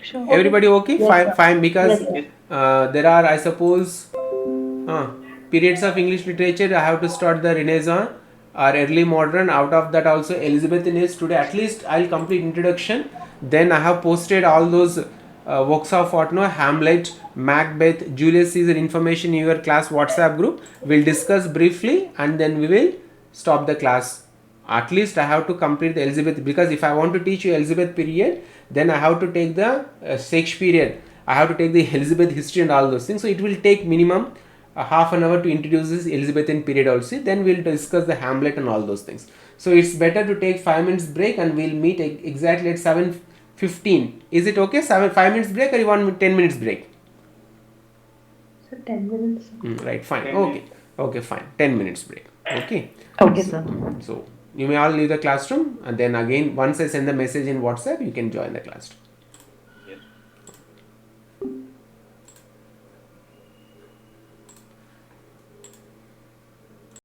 Sure. Everybody okay? Fine. Because there are, I suppose, periods of English literature. I have to start the Renaissance or early modern. Out of that also Elizabethan age today. At least I'll complete introduction. Then I have posted all those works of Hamlet, Macbeth, Julius Caesar information in your class WhatsApp group. We'll discuss briefly and then we will stop the class. At least I have to complete the Elizabeth, because if I want to teach you Elizabeth period, then I have to take the Shakespearean. I have to take the Elizabeth history and all those things. So it will take minimum half an hour to introduce this Elizabethan period also. Then we'll discuss the Hamlet and all those things. So it's better to take 5 minutes break and we'll meet exactly at 7:15. Is it okay? 5 minutes break or you want 10 minutes break? So 10 minutes. Right, fine. Okay, fine. 10 minutes break. Okay. Okay, sir. So you may all leave the classroom and then again once I send the message in WhatsApp, you can join the classroom.